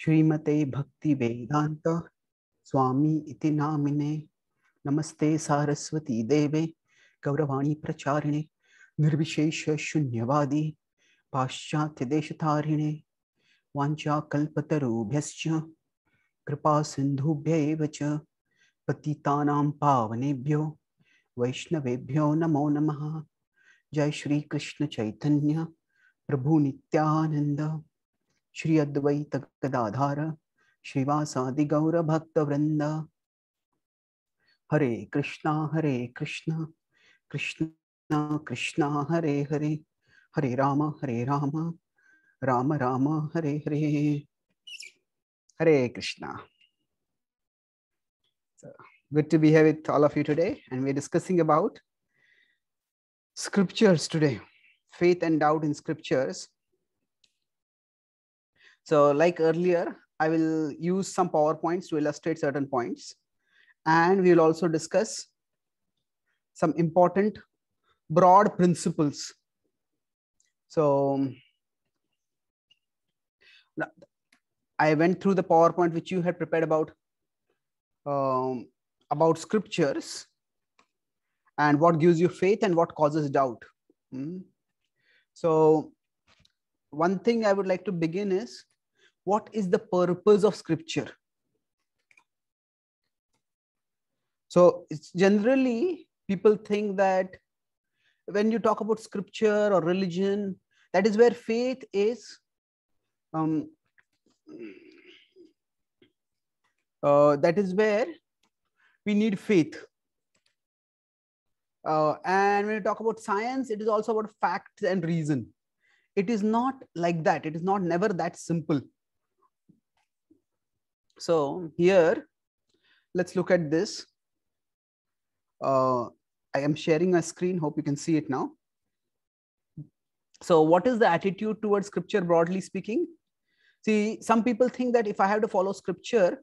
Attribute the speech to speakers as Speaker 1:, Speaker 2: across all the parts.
Speaker 1: श्रीमते भक्ति वेदांत स्वामी इति नामिने नमस्ते सारस्वती देवे गौरवाणी प्रचारिणे निर्विशेष शून्यवादी पाश्चात्य देशतारिणे वाञ्छाकल्पतरुभ्यश्च कृपा सिन्धुभ्य एव च पतितानां पावनेभ्यो वैष्णवेभ्यो नमो नमः। जय श्री कृष्ण चैतन्य प्रभु नित्यानंद श्री अद्वैत गदाधर श्रीवासादि गौर भक्त वृंद। हरे कृष्णा कृष्ण कृष्ण हरे हरे, हरे राम राम राम हरे हरे। हरे Krishna. So, good to be here with all of you today, and we're discussing about scriptures today, faith and doubt in scriptures. So like earlier, I will use some PowerPoints to illustrate certain points, and we will also discuss some important broad principles. So I went through the PowerPoint which you had prepared about scriptures and what gives you faith and what causes doubt. So one thing I would like to begin is, what is the purpose of scripture? So it's generally people think that when you talk about scripture or religion, that is where faith is that is where we need faith. And when you talk about science, it is also about facts and reason. It is not like that. It is not never that simple. So here, let's look at this. I am sharing a screen. Hope you can see it now. So what is the attitude towards scripture, broadly speaking? See, some people think that if I have to follow scripture,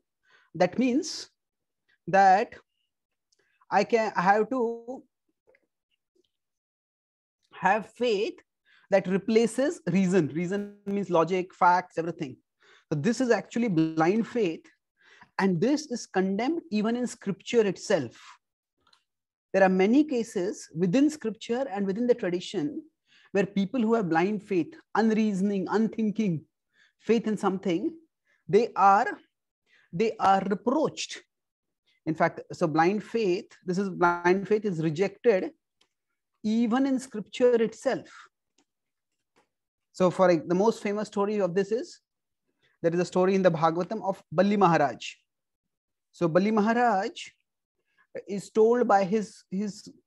Speaker 1: that means that I have to have faith that replaces reason. Reason means logic, facts, everything. So this is actually blind faith, and this is condemned even in scripture itself. There are many cases within scripture and within the tradition where people who have blind faith, unreasoning, unthinking faith in something, they are reproached. In fact, so blind faith is rejected even in scripture itself. So for the most famous story of this is, there is a story in the Bhagavatam of Bali Maharaj. So Bali Maharaj is told by his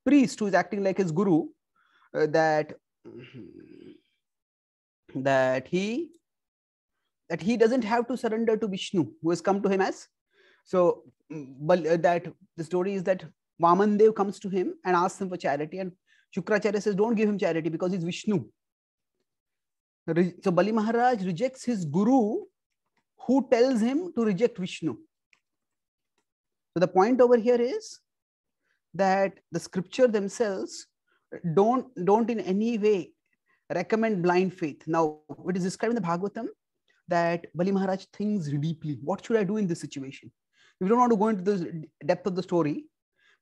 Speaker 1: priest, who is acting like his guru, that he doesn't have to surrender to Vishnu, who has come to him as. So that the story is that Vaman Dev comes to him and asks him for charity, and Shukracharya says, don't give him charity because he's Vishnu. So Bali Maharaj rejects his guru, who tells him to reject Vishnu. So the point over here is that the scripture themselves don't in any way recommend blind faith. Now, it is described in the Bhagavatam that Bali Maharaj thinks deeply. What should I do in this situation? We don't want to go into the depth of the story,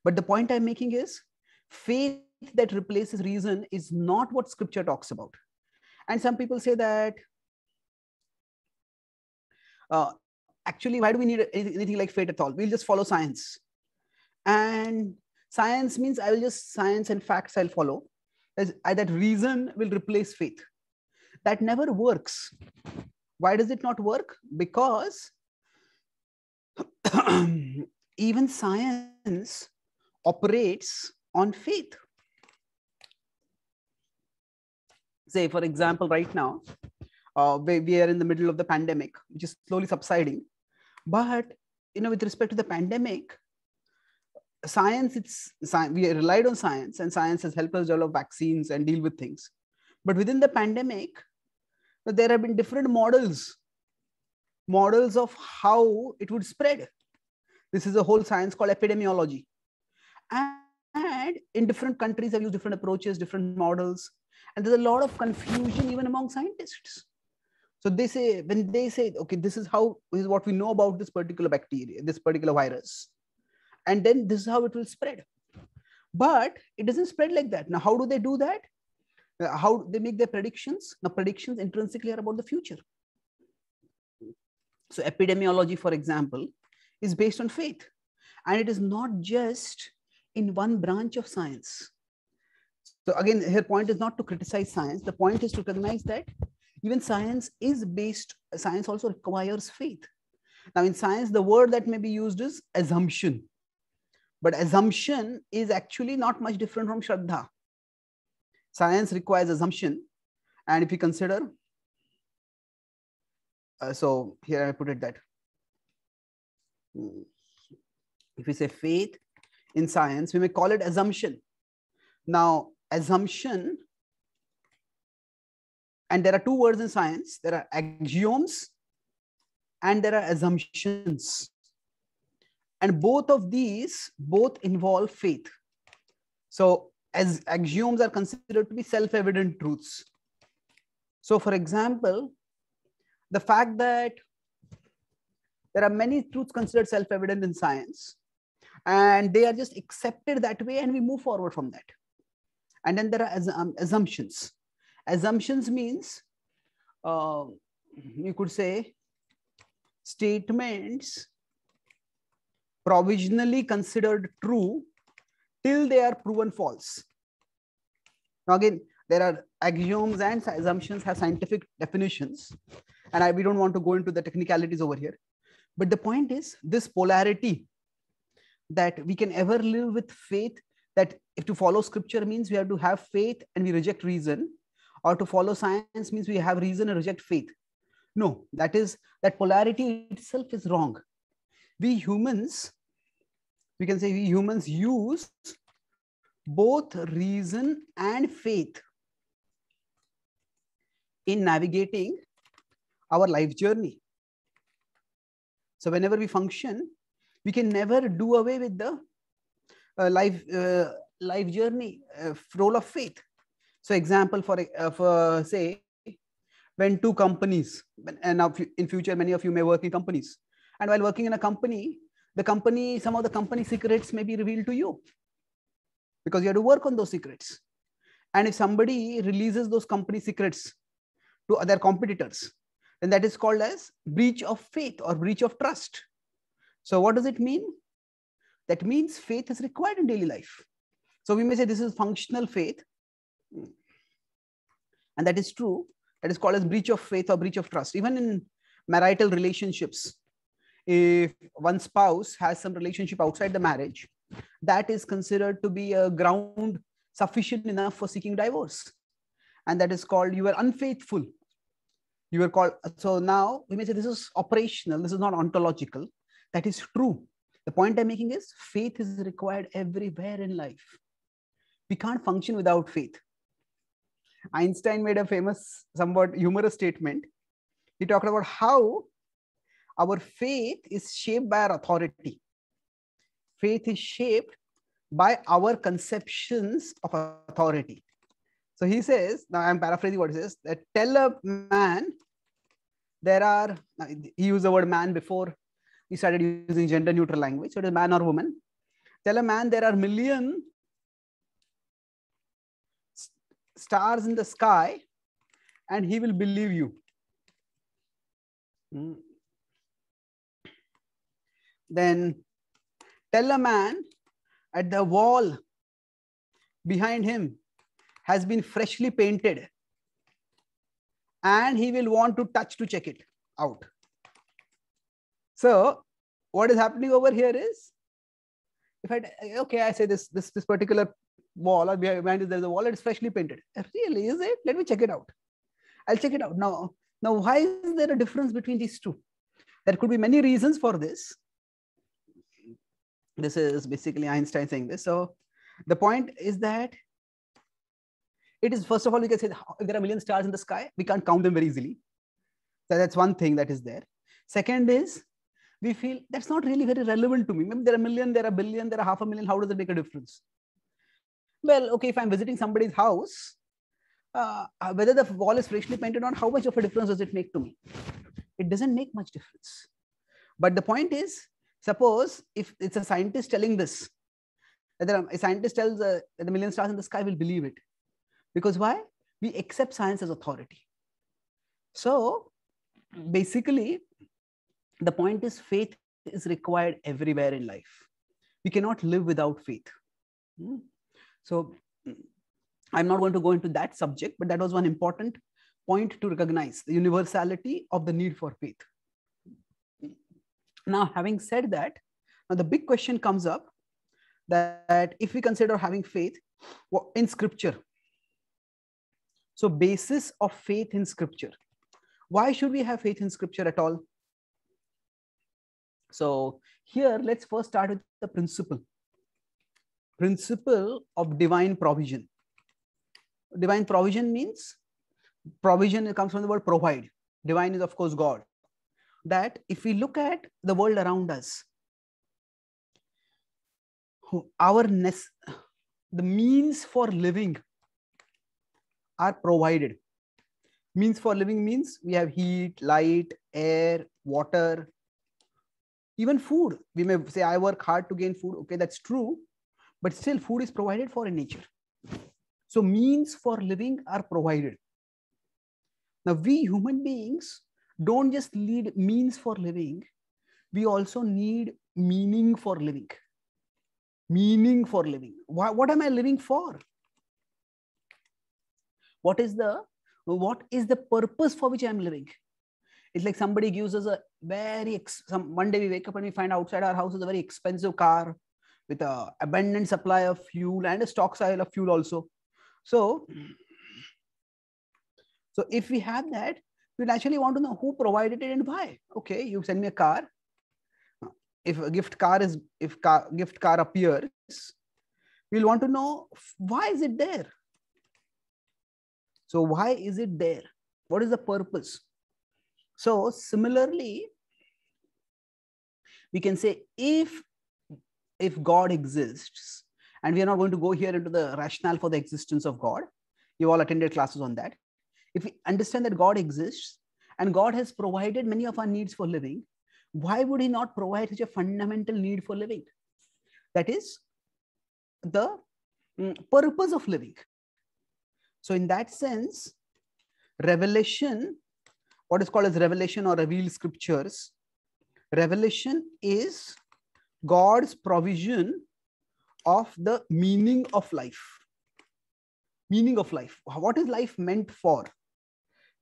Speaker 1: but the point I'm making is, faith that replaces reason is not what scripture talks about. And some people say that actually, why do we need anything like faith at all? We'll just follow science. And science means science and facts I'll follow. That reason will replace faith. That never works. Why does it not work? Because even science operates on faith. Say, for example, right now, we are in the middle of the pandemic, which is slowly subsiding. But, with respect to the pandemic, we relied on science, and science has helped us develop vaccines and deal with things. But within the pandemic, there have been different models of how it would spread. This is a whole science called epidemiology. And in different countries have used different approaches, different models. And there's a lot of confusion even among scientists. So they say, when they say, okay, this is what we know about this particular bacteria, this particular virus, and then this is how it will spread. But it doesn't spread like that. Now, how do they do that? How they make their predictions? Now, predictions intrinsically are about the future. So epidemiology, for example, is based on faith. And it is not just in one branch of science. So again, her point is not to criticize science. The point is to recognize that even science also requires faith. Now in science, the word that may be used is assumption. But assumption is actually not much different from Shraddha. Science requires assumption. And if you consider, so here I put it that, if we say faith in science, we may call it assumption. Now, assumption, and there are two words in science. There are axioms and there are assumptions. And both of these involve faith. So as axioms are considered to be self-evident truths. So for example, the fact that there are many truths considered self-evident in science, and they are just accepted that way, and we move forward from that. And then there are assumptions. Assumptions means, you could say, statements provisionally considered true till they are proven false. Now again, there are axioms and assumptions have scientific definitions, and we don't want to go into the technicalities over here. But the point is this polarity, that we can ever live with faith, that if to follow scripture means we have to have faith and we reject reason, or to follow science means we have reason and reject faith. No, that polarity itself is wrong. We humans use both reason and faith in navigating our life journey. So whenever we function, we can never do away with the life journey role of faith. So example, for say, when two companies, and now in future many of you may work in companies, and while working in a company, some of the company secrets may be revealed to you because you have to work on those secrets. And if somebody releases those company secrets to other competitors, then that is called as breach of faith or breach of trust. So what does it mean? That means faith is required in daily life. So we may say this is functional faith, and that is true. That is called as breach of faith or breach of trust. Even in marital relationships, if one spouse has some relationship outside the marriage, that is considered to be a ground sufficient enough for seeking divorce. And that is called, you were unfaithful. You were called. So now we may say this is operational, this is not ontological. That is true. The point I'm making is faith is required everywhere in life. We can't function without faith. Einstein made a famous, somewhat humorous statement. He talked about how our faith is shaped by our authority. Faith is shaped by our conceptions of authority. So he says, now I'm paraphrasing what he says, that tell a man he used the word man before he started using gender neutral language. So it is man or woman. Tell a man there are million stars in the sky and he will believe you. Then tell a man at the wall behind him has been freshly painted and he will want to touch to check it out. So what is happening over here is, if I say this particular wall or behind it, there's a wall, it's freshly painted. Really, is it? Let me check it out. I'll check it out. Now, why is there a difference between these two? There could be many reasons for this. This is basically Einstein saying this. So the point is that it is, first of all, we can say if there are a million stars in the sky, we can't count them very easily. So that's one thing that is there. Second is, we feel that's not really very relevant to me. Maybe there are a million, there are a billion, there are 500,000. How does it make a difference? Well, okay, if I'm visiting somebody's house, whether the wall is freshly painted or not, how much of a difference does it make to me? It doesn't make much difference. But the point is, suppose if it's a scientist telling this, whether a scientist tells that the million stars in the sky, will believe it. Because why? We accept science as authority. So basically, the point is faith is required everywhere in life. We cannot live without faith. So I'm not going to go into that subject, but that was one important point to recognize, the universality of the need for faith. Now, having said that, now the big question comes up that if we consider having faith in scripture, so basis of faith in scripture, why should we have faith in scripture at all? So here, let's first start with the principle of divine provision. Divine provision means, provision comes from the word provide. Divine is, of course, God. That if we look at the world around us, the means for living are provided. Means for living means we have heat, light, air, water, even food. We may say, I work hard to gain food. Okay, that's true. But still, food is provided for in nature. So means for living are provided. Now, we human beings don't just need means for living. We also need meaning for living. Meaning for living. What am I living for? What is the purpose for which I'm living? It's like somebody gives us a one day we wake up and we find outside our house is a very expensive car with an abundant supply of fuel and a stockpile of fuel also. So if we have that, we naturally want to know who provided it and why. Okay, you send me a car. If a gift car appears, we'll want to know why is it there. So why is it there? What is the purpose? So similarly, we can say if God exists, and we are not going to go here into the rationale for the existence of God. You all attended classes on that. If we understand that God exists and God has provided many of our needs for living, why would he not provide such a fundamental need for living? That is the purpose of living. So in that sense, revelation, what is called as revelation or revealed scriptures, revelation is God's provision of the meaning of life. Meaning of life. What is life meant for?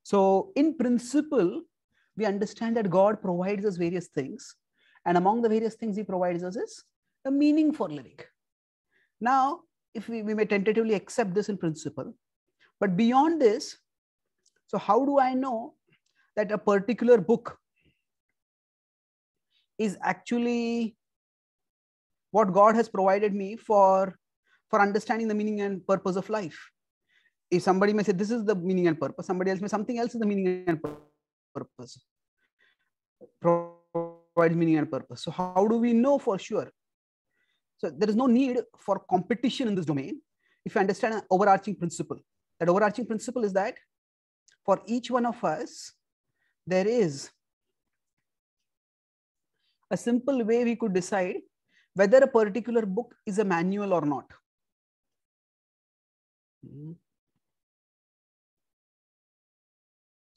Speaker 1: So in principle, we understand that God provides us various things. And among the various things he provides us is the meaning for living. Now, if we may tentatively accept this in principle, but beyond this, so how do I know that a particular book is actually what God has provided me for understanding the meaning and purpose of life? If somebody may say, this is the meaning and purpose, somebody else may something else is the meaning and purpose. Provides meaning and purpose. So how do we know for sure? So there is no need for competition in this domain if you understand an overarching principle. That overarching principle is that for each one of us, there is a simple way we could decide whether a particular book is a manual or not.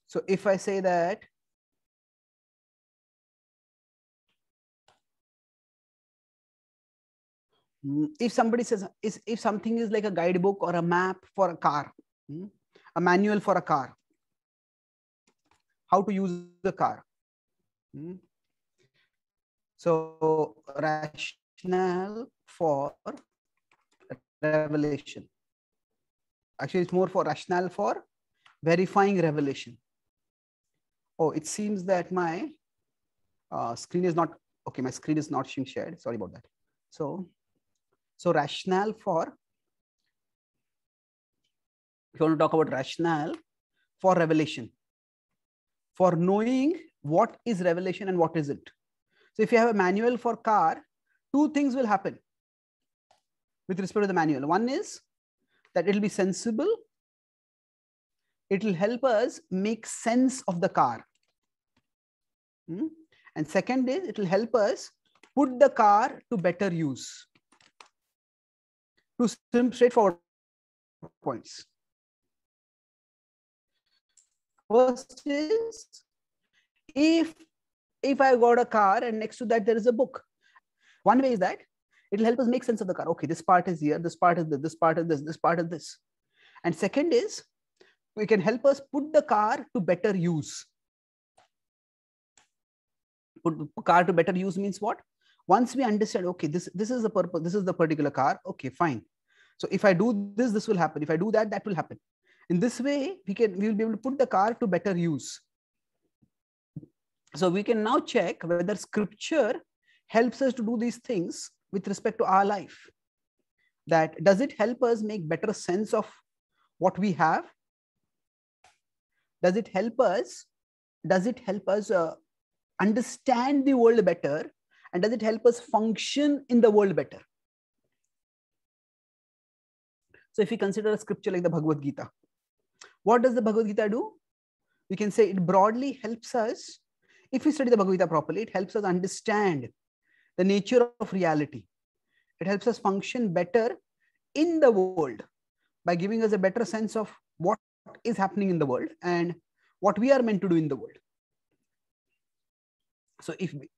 Speaker 1: So if I say that if somebody says, if something is like a guidebook or a map for a car, a manual for a car, how to use the car. So rationale for revelation. Actually, it's more for rationale for verifying revelation. Oh, it seems that my screen is not, okay, my screen is not being shared. Sorry about that. So rationale for, if you want to talk about rationale for revelation, for knowing what is revelation and what isn't. So if you have a manual for car, two things will happen with respect to the manual. One is that it will be sensible it will help us make sense of the car. And second is, it will help us put the car to better use. Two straightforward points. First is, if I got a car and next to that there is a book, one way is that it will help us make sense of the car. Okay, this part is here, this part is this part is this part is this. And second is, we can help us put the car to better use. Put the car to better use means what? Once we understand, okay, this is the purpose, this is the particular car, okay, fine. So if I do this, this will happen. If I do that, that will happen. In this way, we will be able to put the car to better use. So we can now check whether scripture helps us to do these things with respect to our life. That does it help us make better sense of what we have? Does it help us understand the world better? And does it help us function in the world better? So if we consider a scripture like the Bhagavad Gita, what does the Bhagavad Gita do? We can say it broadly helps us, if we study the Bhagavad Gita properly, it helps us understand the nature of reality. It helps us function better in the world by giving us a better sense of what is happening in the world and what we are meant to do in the world. So if we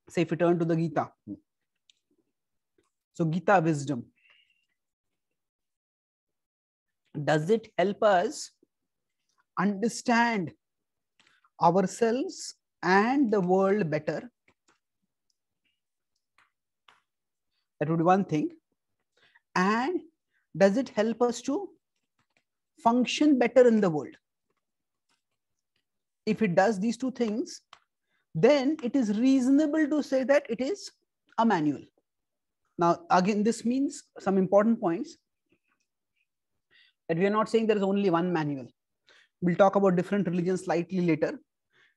Speaker 1: say if we turn to the Gita, so Gita wisdom, does it help us understand ourselves and the world better? That would be one thing. And does it help us to function better in the world? If it does these two things, then it is reasonable to say that it is a manual. Now, again, this means some important points, that we are not saying there is only one manual. We'll talk about different religions slightly later.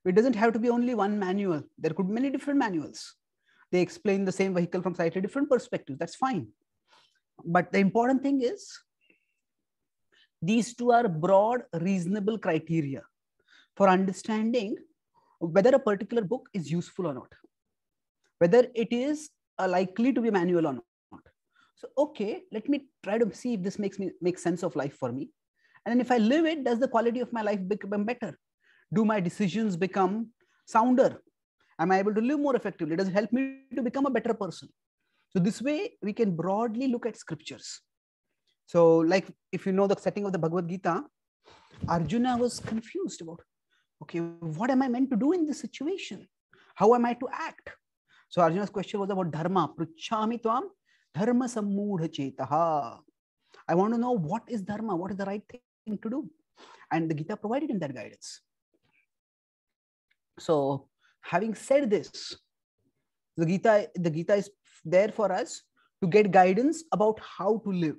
Speaker 1: It doesn't have to be only one manual. There could be many different manuals. They explain the same vehicle from slightly different perspectives. That's fine. But the important thing is, these two are broad, reasonable criteria for understanding whether a particular book is useful or not, whether it is likely to be manual or not. So, okay, let me try to see if this makes sense of life for me. And then if I live it, does the quality of my life become better? Do my decisions become sounder? Am I able to live more effectively? Does it help me to become a better person? So this way, we can broadly look at scriptures. So like, if you know the setting of the Bhagavad Gita, Arjuna was confused about, okay, what am I meant to do in this situation? How am I to act? So Arjuna's question was about dharma. Pruchhami tvam dharma sammudha chetaha. I want to know what is dharma, what is the right thing to do. And the Gita provided him that guidance. So having said this, the Gita is there for us to get guidance about how to live.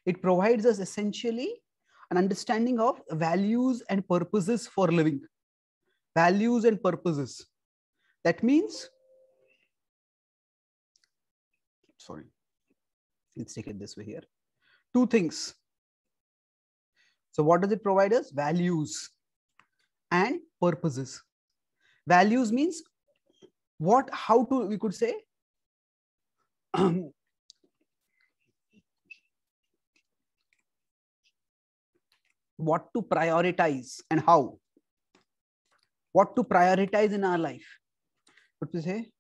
Speaker 1: It provides us essentially an understanding of values and purposes for living. Values and purposes. That means, sorry, let's take it this way here. Two things. So what does it provide us? Values and purposes. Values means what, how to, we could say, what to prioritize and how. What to prioritize in our life. What to say?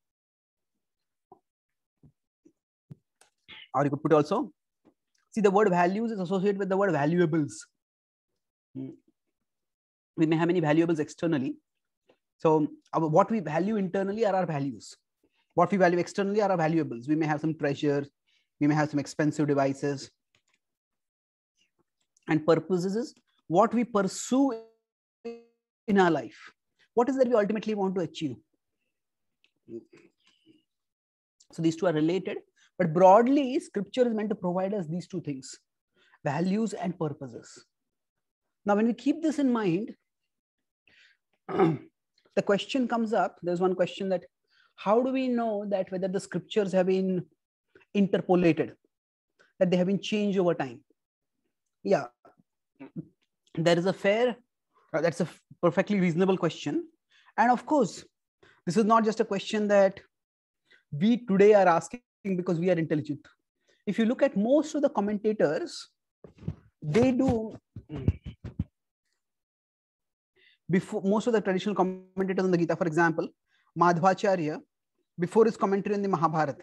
Speaker 1: Or you could put also, see, the word values is associated with the word valuables. We may have many valuables externally. So what we value internally are our values. What we value externally are our valuables. We may have some treasure. We may have some expensive devices. And purposes is what we pursue in our life. What is that we ultimately want to achieve? So these two are related, but broadly, scripture is meant to provide us these two things, values and purposes. Now, when we keep this in mind, the question comes up, there's one question that, how do we know that whether the scriptures have been interpolated, that they have been changed over time. Yeah, there is a fair, that's a perfectly reasonable question. And of course, this is not just a question that we today are asking because we are intelligent. If you look at most of the commentators, they do, before most of the traditional commentators on the Gita, for example, Madhvacharya, before his commentary on the Mahabharata,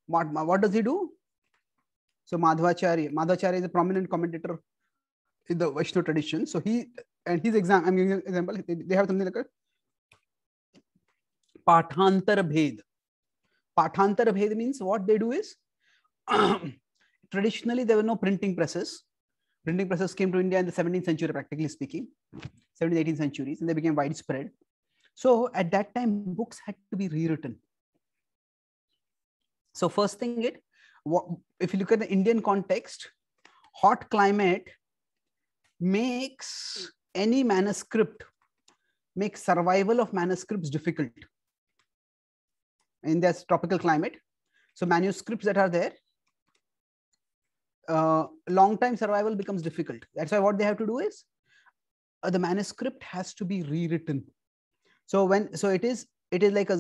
Speaker 1: what does he do? So Madhvacharya is a prominent commentator in the Vaishnava tradition. So he, and his example, I'm giving an example, they have something like a Pathantar Bhed. Pathantar Bhed means what they do is, traditionally there were no printing presses. Printing presses came to India in the 17th century, practically speaking, 17th, 18th centuries, and they became widespread. So at that time, books had to be rewritten. So first thing, if you look at the Indian context, hot climate makes any manuscript, makes survival of manuscripts difficult in this tropical climate. So manuscripts that are there, long time survival becomes difficult. That's why what they have to do is the manuscript has to be rewritten. So it is like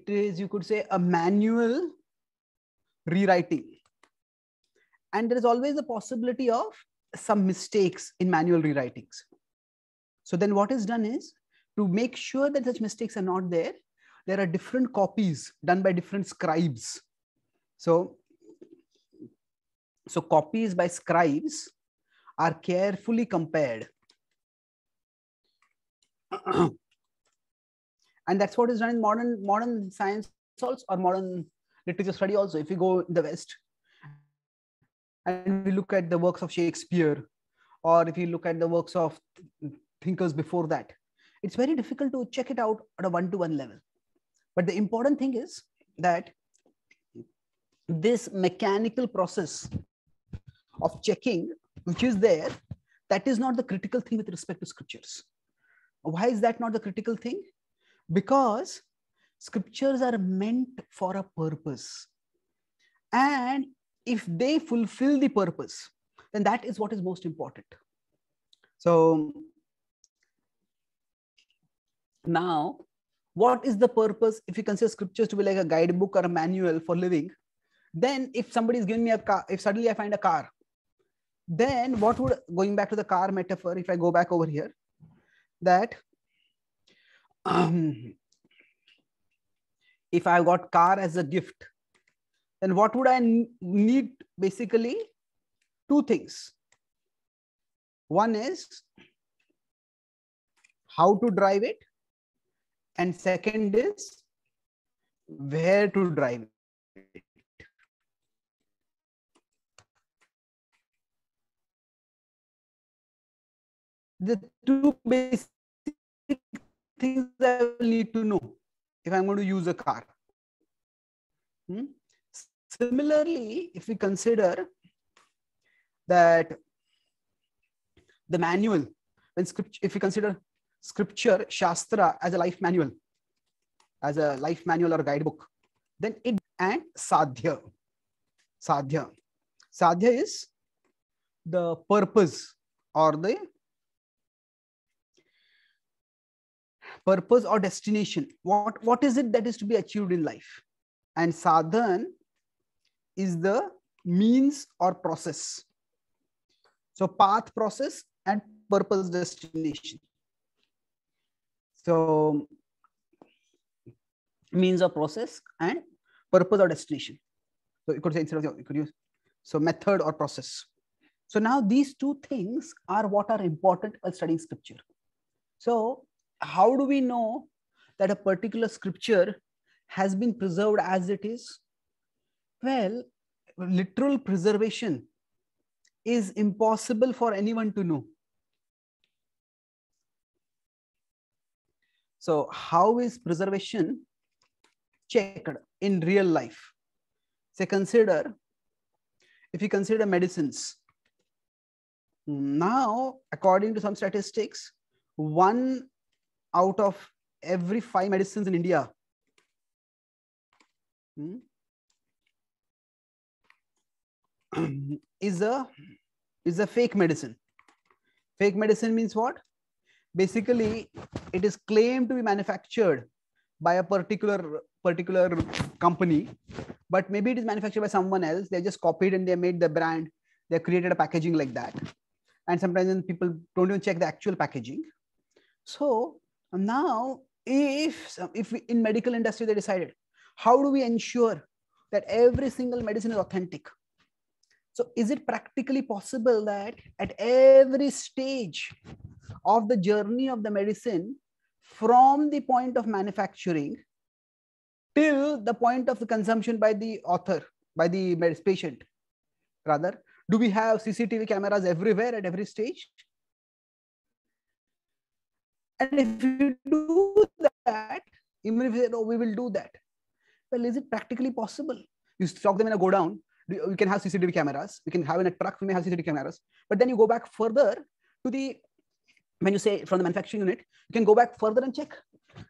Speaker 1: you could say a manual rewriting, and there is always a possibility of some mistakes in manual rewritings. So then what is done is, to make sure that such mistakes are not there, there are different copies done by different scribes. So copies by scribes are carefully compared. And that's what is done in modern science also, or modern literature study also. If we go in the West and we look at the works of Shakespeare, or if you look at the works of thinkers before that, it's very difficult to check it out at a one-to-one level. But the important thing is that this mechanical process of checking, which is there, that is not the critical thing with respect to scriptures. Why is that not the critical thing? Because scriptures are meant for a purpose. And if they fulfill the purpose, then that is what is most important. So now, what is the purpose? If you consider scriptures to be like a guidebook or a manual for living, then if somebody is giving me a car, if suddenly I find a car, then what would, going back to the car metaphor, if I go back over here, that if I got car as a gift, then what would I need? Basically, two things. One is how to drive it, and second is where to drive it. The two basic things I will need to know if I'm going to use a car. Similarly, if we consider that the manual, when scripture, if we consider scripture, Shastra, as a life manual, or guidebook, then it, and Sadhya. Sadhya is the purpose, or the purpose or destination. What is it that is to be achieved in life? And sadhan is the means or process. So path, process, and purpose, destination. So means or process and purpose or destination. So you could say, instead of, you could use, so method or process. So now these two things are what are important while studying scripture. So how do we know that a particular scripture has been preserved as it is? Well, literal preservation is impossible for anyone to know. So how is preservation checked in real life? Say, if you consider medicines, now according to some statistics, 1 out of every 5 medicines in India is a fake medicine. Fake medicine means what? Basically, it is claimed to be manufactured by a particular company, but maybe it is manufactured by someone else. They just copied and they made the brand. They created a packaging like that, and sometimes people don't even check the actual packaging. So now, if in medical industry they decided, how do we ensure that every single medicine is authentic? So is it practically possible that at every stage of the journey of the medicine, from the point of manufacturing till the point of the consumption by the author, by the patient, rather, do we have CCTV cameras everywhere at every stage? And if you do that, even if you say, no, we will do that, well, is it practically possible? You stock them in a go down, we can have CCTV cameras, we can have in a truck, we may have CCTV cameras, but then you go back further to the, when you say from the manufacturing unit, you can go back further and check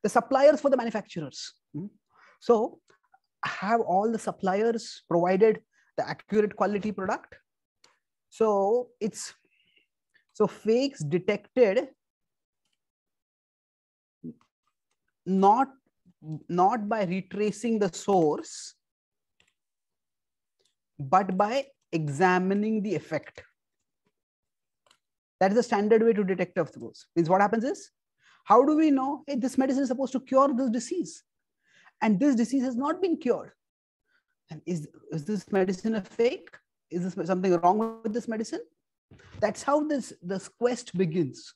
Speaker 1: the suppliers for the manufacturers. So have all the suppliers provided the accurate quality product? So it's, so fakes detected not by retracing the source, but by examining the effect. That is the standard way to detect of those. Means what happens is, how do we know, hey, this medicine is supposed to cure this disease, and this disease has not been cured? And is this medicine a fake? Is this something wrong with this medicine? That's how this quest begins.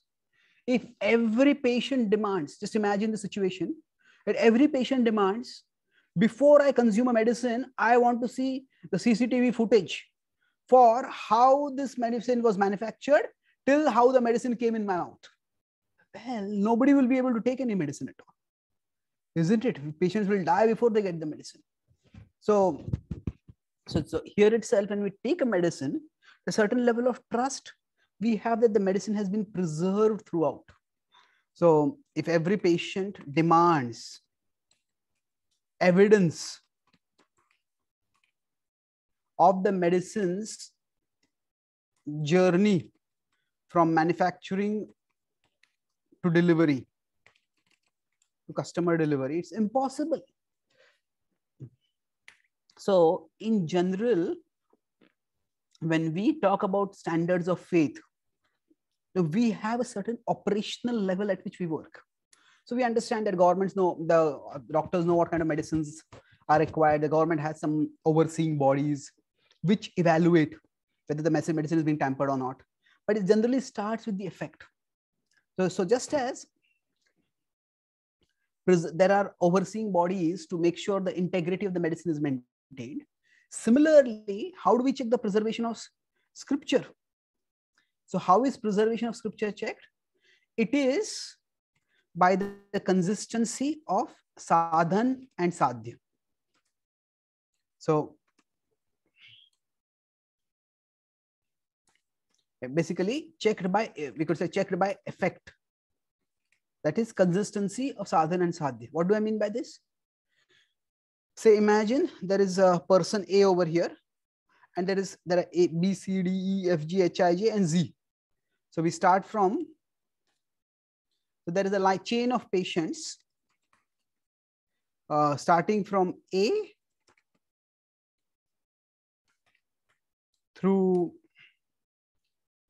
Speaker 1: If every patient demands, just imagine the situation, that every patient demands, before I consume a medicine, I want to see the CCTV footage for how this medicine was manufactured till how the medicine came in my mouth. Well, nobody will be able to take any medicine at all, isn't it? Patients will die before they get the medicine. So here itself, when we take a medicine, a certain level of trust we have that the medicine has been preserved throughout. So if every patient demands evidence of the medicine's journey from manufacturing to delivery, to customer delivery, it's impossible. So in general, when we talk about standards of faith, we have a certain operational level at which we work. So we understand that governments know, the doctors know what kind of medicines are required. The government has some overseeing bodies which evaluate whether the medicine is being tampered or not. But it generally starts with the effect. So just as there are overseeing bodies to make sure the integrity of the medicine is maintained, similarly, how do we check the preservation of scripture? So how is preservation of scripture checked? It is by the consistency of sadhan and sadhya. So basically checked by, we could say checked by effect. That is consistency of sadhan and sadhya. What do I mean by this? Say imagine there is a person A over here, and there are A, B, C, D, E, F, G, H, I, J, and Z. So we start from, so there is a chain of patients starting from A through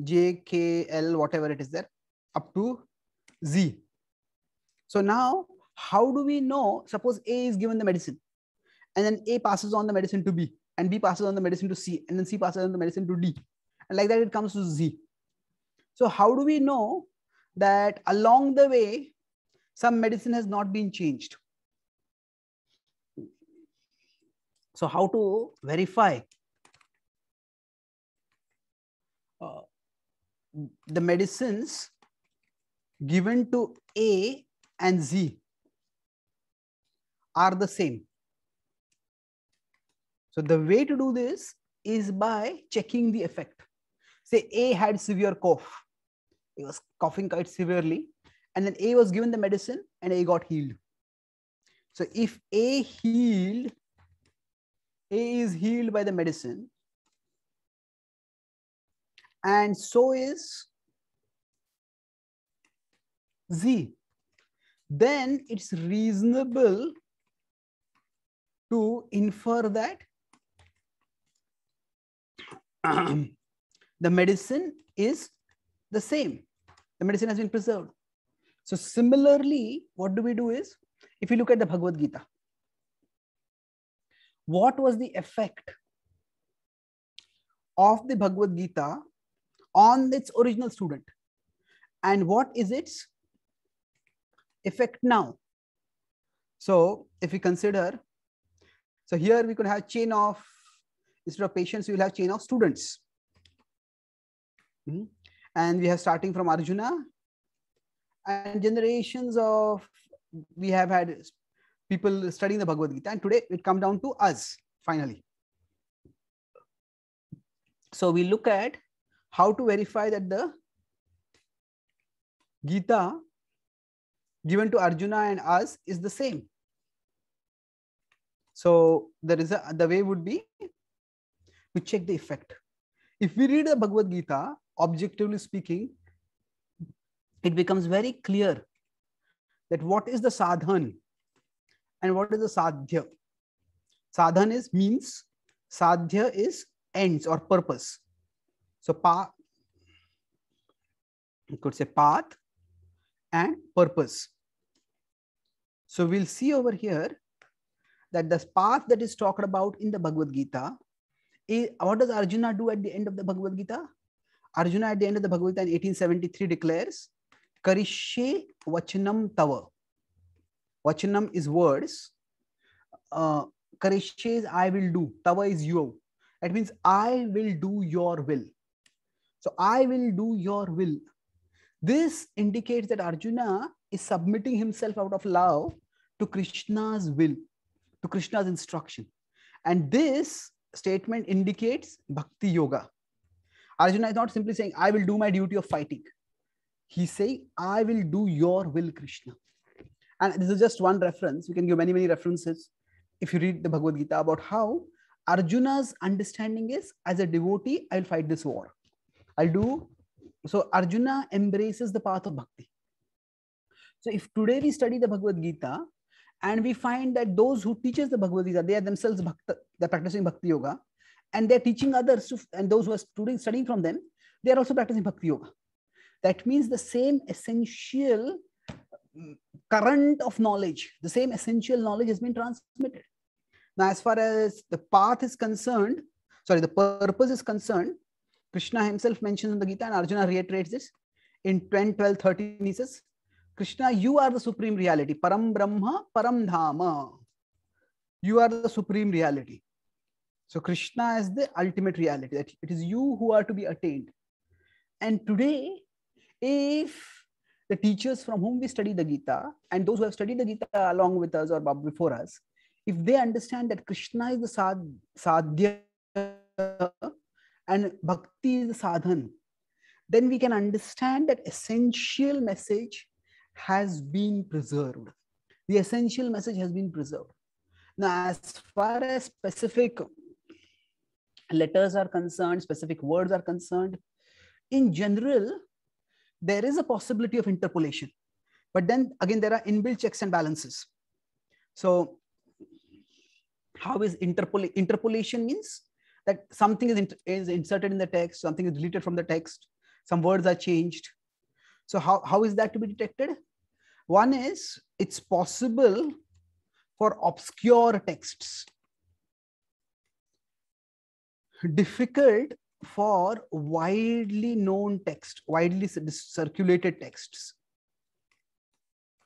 Speaker 1: J, K, L, whatever it is there, up to Z. So now, how do we know? Suppose A is given the medicine, and then A passes on the medicine to B, and B passes on the medicine to C, and then C passes on the medicine to D. And like that, it comes to Z. So how do we know that along the way, some medicine has not been changed? So how to verify the medicines given to A and Z are the same? So the way to do this is by checking the effect. Say A had severe cough. He was coughing quite severely, and then A was given the medicine and A got healed. So if A is healed by the medicine, and so is Z, then it's reasonable to infer that the medicine is the same. The medicine has been preserved. So similarly, what do we do is, if you look at the Bhagavad Gita, what was the effect of the Bhagavad Gita on its original student? And what is its effect now? So if we consider, so here we could have chain of, instead of patients, we will have chain of students. And we have starting from Arjuna, and generations of, we have had people studying the Bhagavad Gita, and today it comes down to us finally. So we look at how to verify that the Gita given to Arjuna and us is the same. So the way would be to check the effect. If we read the Bhagavad Gita, objectively speaking, it becomes very clear that what is the sadhan and what is the sadhya. Sadhan is means, sadhya is ends or purpose. So you could say path and purpose. So we'll see over here that the path that is talked about in the Bhagavad Gita, what does Arjuna do at the end of the Bhagavad Gita? Arjuna at the end of the Bhagavad Gita in 1873 declares, Karishye Vachanam Tava. Vachanam is words. Karishye is I will do. Tava is you. That means I will do your will. So I will do your will. This indicates that Arjuna is submitting himself out of love to Krishna's will, to Krishna's instruction. And this statement indicates Bhakti Yoga. Arjuna is not simply saying, I will do my duty of fighting. He's saying, I will do your will, Krishna. And this is just one reference. You can give many, many references if you read the Bhagavad Gita about how Arjuna's understanding is, as a devotee, I will fight this war. I'll do. So Arjuna embraces the path of bhakti. So if today we study the Bhagavad Gita and we find that those who teaches the Bhagavad Gita, they are themselves bhakta, they're practicing Bhakti Yoga, and they're teaching others, and those who are studying from them, they are also practicing Bhakti Yoga. That means the same essential current of knowledge, the same essential knowledge has been transmitted. Now, as far as the path is concerned, the purpose is concerned, Krishna himself mentions in the Gita, and Arjuna reiterates this in 10, 12, 13. He says, Krishna, you are the supreme reality. Param Brahma, Param Dhama. You are the supreme reality. So Krishna is the ultimate reality, that it is you who are to be attained. And today, if the teachers from whom we study the Gita and those who have studied the Gita along with us or before us, if they understand that Krishna is the sadhya and bhakti is the sadhan, then we can understand that essential message has been preserved. The essential message has been preserved. Now, as far as specific letters are concerned, specific words are concerned, in general, there is a possibility of interpolation. But then again, there are inbuilt checks and balances. So how is interpolation? Means that something is inserted in the text, something is deleted from the text, some words are changed. So how is that to be detected? One is, it's possible for obscure texts, difficult for widely known text, widely circulated texts.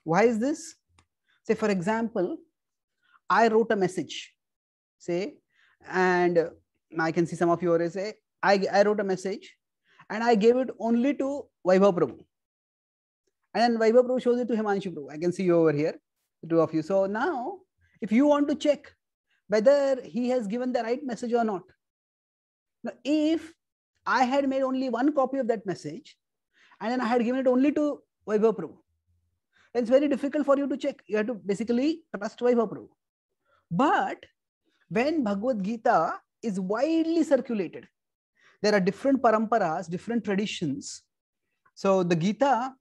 Speaker 1: Why is this? Say, for example, I wrote a message, say, and I can see some of you already say, I wrote a message and I gave it only to Vaibhav Prabhu. And then Vaibhav Prabhu shows it to Himanshu Prabhu. I can see you over here, the two of you. So now, if you want to check whether he has given the right message or not, now, if I had made only one copy of that message and then I had given it only to Vaibhav Prabhu, then it's very difficult for you to check. You have to basically trust Vaibhav Prabhu. But when Bhagavad Gita is widely circulated, There are different paramparas, different traditions. So the Gita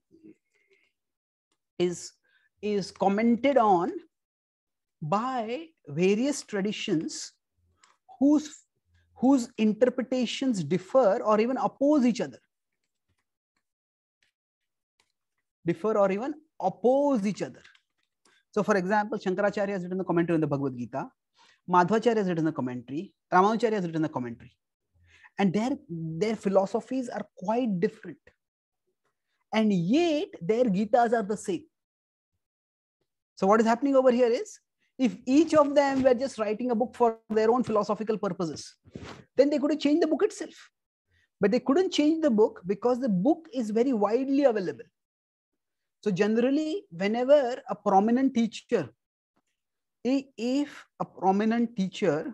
Speaker 1: is commented on by various traditions whose interpretations differ or even oppose each other. So for example, Shankaracharya has written a commentary on the Bhagavad Gita, Madhvacharya has written a commentary, Ramanujacharya has written a commentary, and their philosophies are quite different, and yet their Gitas are the same. So what is happening over here is, if each of them were just writing a book for their own philosophical purposes, then they could have changed the book itself. But they couldn't change the book because the book is very widely available. So generally, whenever a prominent teacher, if a prominent teacher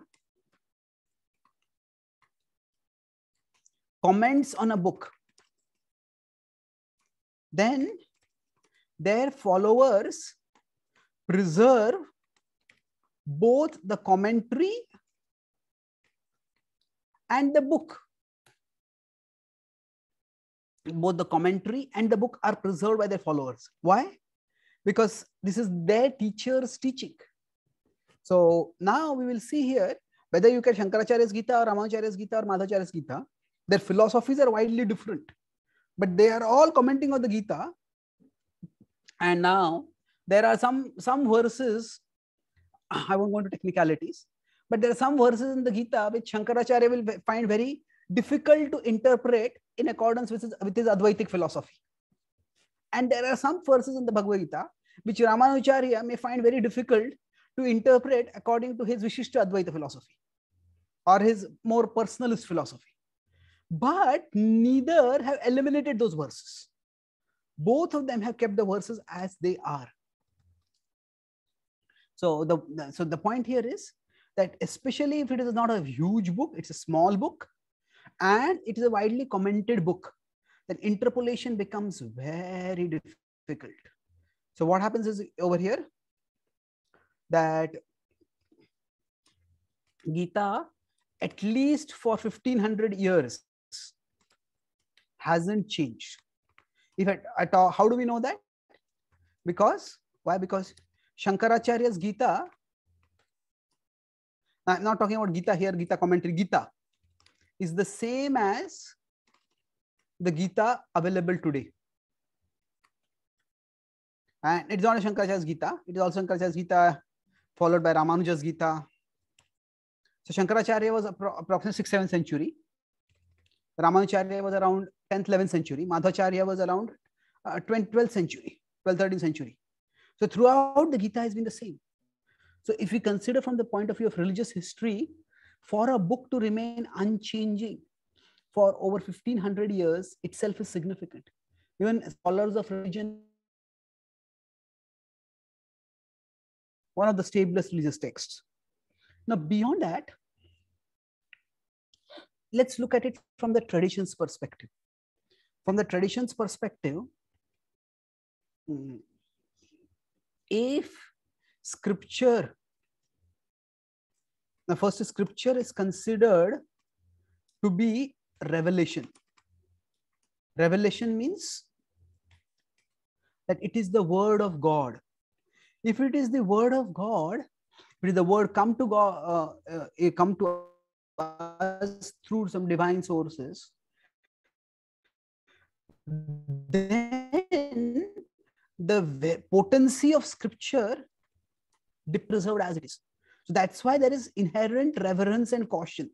Speaker 1: comments on a book, then their followers preserve both the commentary and the book. Both the commentary and the book are preserved by their followers. Why? Because this is their teacher's teaching. So now we will see here, whether you get Shankaracharya's Gita or Ramanujacharya's Gita or Madhvacharya's Gita, their philosophies are widely different, but they are all commenting on the Gita. And now there are some verses, I won't go into technicalities, but there are some verses in the Gita which Shankaracharya will find very difficult to interpret in accordance with his Advaitic philosophy. And there are some verses in the Bhagavad Gita which Ramanujacharya may find very difficult to interpret according to his Vishishta Advaita philosophy or his more personalist philosophy. But neither have eliminated those verses. Both of them have kept the verses as they are. So the point here is that, especially if it is not a huge book, it's a small book, and it is a widely commented book, then interpolation becomes very difficult. So what happens is, over here, that Gita, at least for 1500 years, hasn't changed. How do we know that? Why? Because Shankaracharya's Gita, I'm not talking about Gita here, Gita commentary, Gita is the same as the Gita available today. And it's not a Shankaracharya's Gita, it is also Shankaracharya's Gita followed by Ramanuja's Gita. So Shankaracharya was approximately 6th, 7th century. Ramanujacharya was around 10th, 11th century. Madhvacharya was around 12th century, 12th, 13th century. So throughout, the Gita has been the same. So if we consider from the point of view of religious history, for a book to remain unchanging for over 1500 years itself is significant. Even scholars of religion, one of the stablest religious texts. Now, beyond that, let's look at it from the tradition's perspective. From the tradition's perspective, if scripture, now first, scripture is considered to be revelation. Revelation means that it is the word of God. If it is the word of God, if it is the word come to God, come to us through some divine sources, then the potency of scripture be preserved as it is. So that's why there is inherent reverence and caution.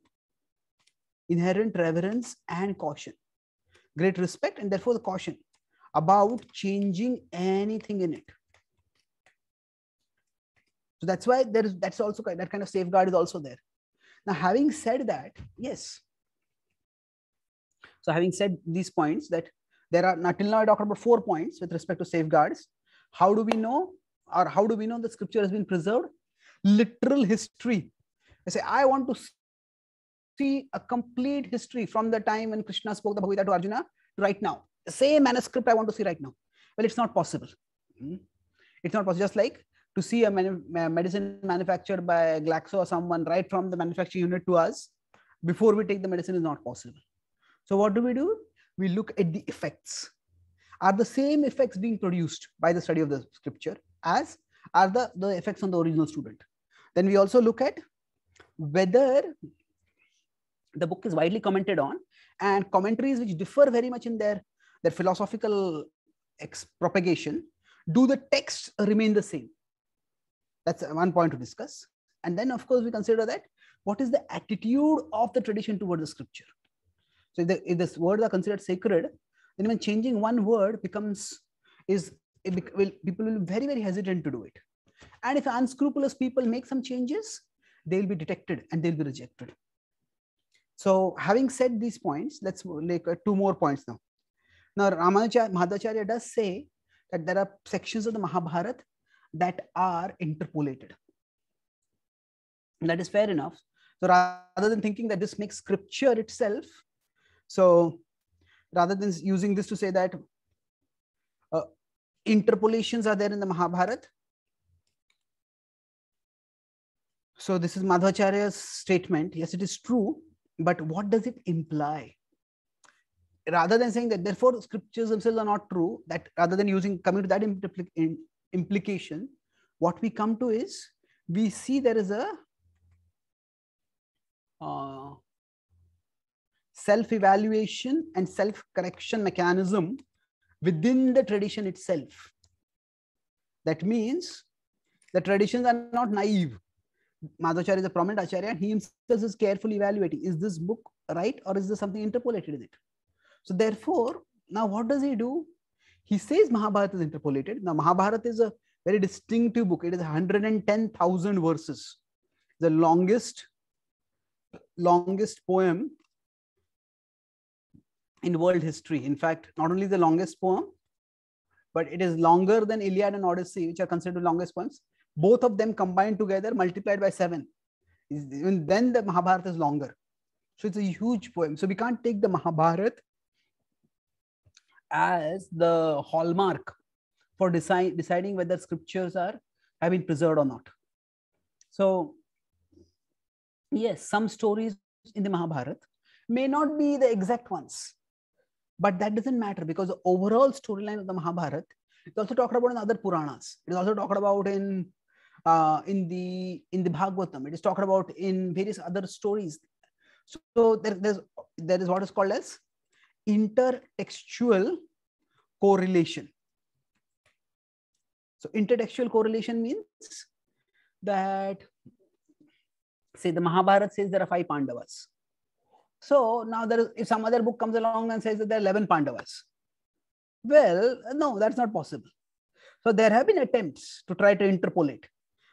Speaker 1: Inherent reverence and caution. Great respect and therefore the caution about changing anything in it. So that's why that's also that kind of safeguard is also there. Now, having said that, yes. So having said these points, that there are, till now I talked about 4 points with respect to safeguards. How do we know, or how do we know that scripture has been preserved? Literal history. I say, I want to see a complete history from the time when Krishna spoke the Bhagavad Gita to Arjuna to right now. The same manuscript I want to see right now. Well, it's not possible. It's not possible. Just like to see a medicine manufactured by Glaxo or someone right from the manufacturing unit to us before we take the medicine is not possible. So what do? We look at the effects. Are the same effects being produced by the study of the scripture as are the effects on the original student? Then we also look at whether the book is widely commented on, and commentaries which differ very much in their philosophical propagation, do the texts remain the same? That's one point to discuss. And then, of course, we consider that what is the attitude of the tradition towards the scripture. So if this words are considered sacred, then when changing one word people will be very, very hesitant to do it. And if unscrupulous people make some changes, they'll be detected and they'll be rejected. So having said these points, let's make two more points now. Now, Madhvacharya does say that there are sections of the Mahabharata that are interpolated. And that is fair enough. So rather than thinking that this makes scripture itself, so rather than using this to say that interpolations are there in the Mahabharata, so this is Madhvacharya's statement. Yes, it is true, but what does it imply? Rather than saying that therefore scriptures themselves are not true, that rather than coming to that implication, what we come to is we see there is a self-evaluation and self-correction mechanism within the tradition itself. That means the traditions are not naive. Madhvacharya is a prominent acharya, and he himself is carefully evaluating, is this book right or is there something interpolated in it? So therefore, now what does he do? He says Mahabharata is interpolated. Now Mahabharata is a very distinctive book. It is 110,000 verses. The longest poem in world history. In fact, not only the longest poem, but it is longer than Iliad and Odyssey, which are considered the longest poems. Both of them combined together, multiplied by 7. Even then the Mahabharata is longer. So it's a huge poem. So we can't take the Mahabharata as the hallmark for deciding whether scriptures have been preserved or not. So yes, some stories in the Mahabharata may not be the exact ones, but that doesn't matter, because the overall storyline of the Mahabharata is also talked about in other Puranas. It is also talked about in the Bhagavatam. It is talked about in various other stories. So there is what is called as intertextual correlation. So intertextual correlation means that, say, the Mahabharata says there are 5 Pandavas. So now if some other book comes along and says that there are 11 Pandavas, well, no, that's not possible. So there have been attempts to try to interpolate.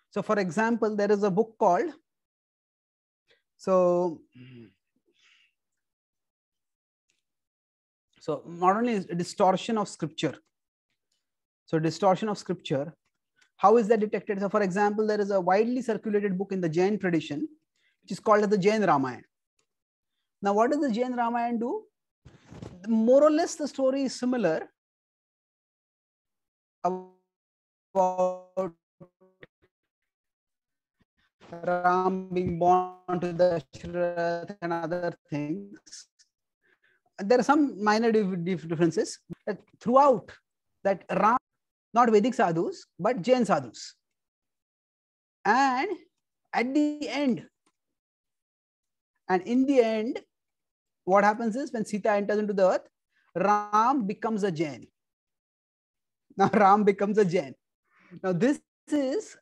Speaker 1: So for example, there is a book called, so not only is distortion of scripture. So distortion of scripture, how is that detected? So for example, there is a widely circulated book in the Jain tradition, which is called as the Jain Ramayana. Now, what does the Jain Ramayana do? More or less, the story is similar about Ram being born to Dashrath and other things. There are some minor differences. Throughout that, Ram, not Vedic sadhus, but Jain sadhus. And at the end, and in the end, what happens is when Sita enters into the earth, Ram becomes a Jain. Now Ram becomes a Jain. Now this is,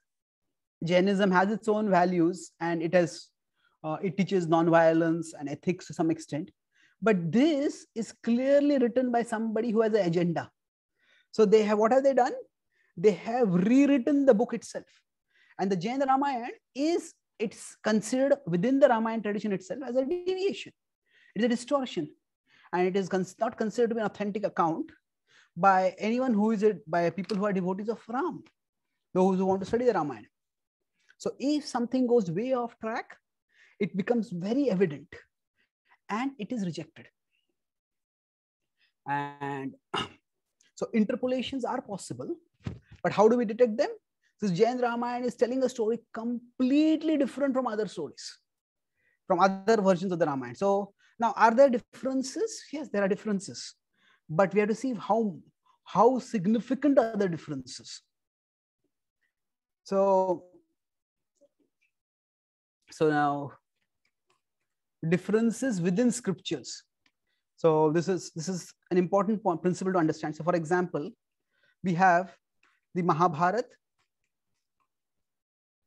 Speaker 1: Jainism has its own values, and it teaches non-violence and ethics to some extent. But this is clearly written by somebody who has an agenda. So what have they done? They have rewritten the book itself. And the Jain Ramayana it's considered within the Ramayana tradition itself as a deviation. It is a distortion. And it is not considered to be an authentic account by anyone by people who are devotees of Ram, those who want to study the Ramayana. So if something goes way off track, it becomes very evident and it is rejected. And so interpolations are possible, but how do we detect them? This Jain Ramayana is telling a story completely different from other stories, from other versions of the Ramayana. So Now, are there differences? Yes, there are differences, but we have to see how significant are the differences. So now differences within scriptures. So this is an important principle to understand. So for example, we have the Mahabharata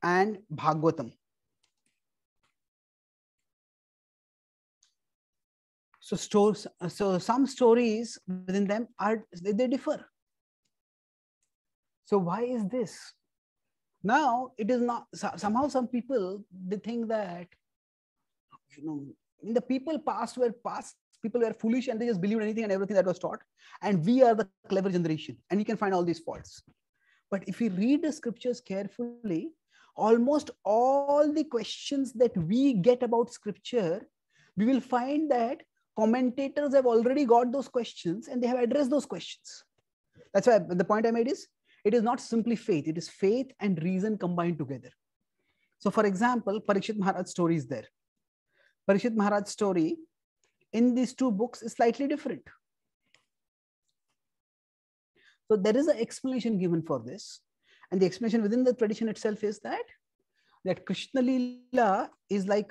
Speaker 1: and Bhagavatam. So some stories within them they differ. So why is this? Now it is not, somehow some people, they think that, in the people people were foolish and they just believed anything and everything that was taught, and we are the clever generation and we can find all these faults. But if we read the scriptures carefully, almost all the questions that we get about scripture, we will find that commentators have already got those questions and they have addressed those questions. That's why the point I made is, it is not simply faith, it is faith and reason combined together. So for example, Parikshit Maharaj's story is there. Parikshit Maharaj's story in these two books is slightly different. So there is an explanation given for this. And the explanation within the tradition itself is that Krishna Leela is like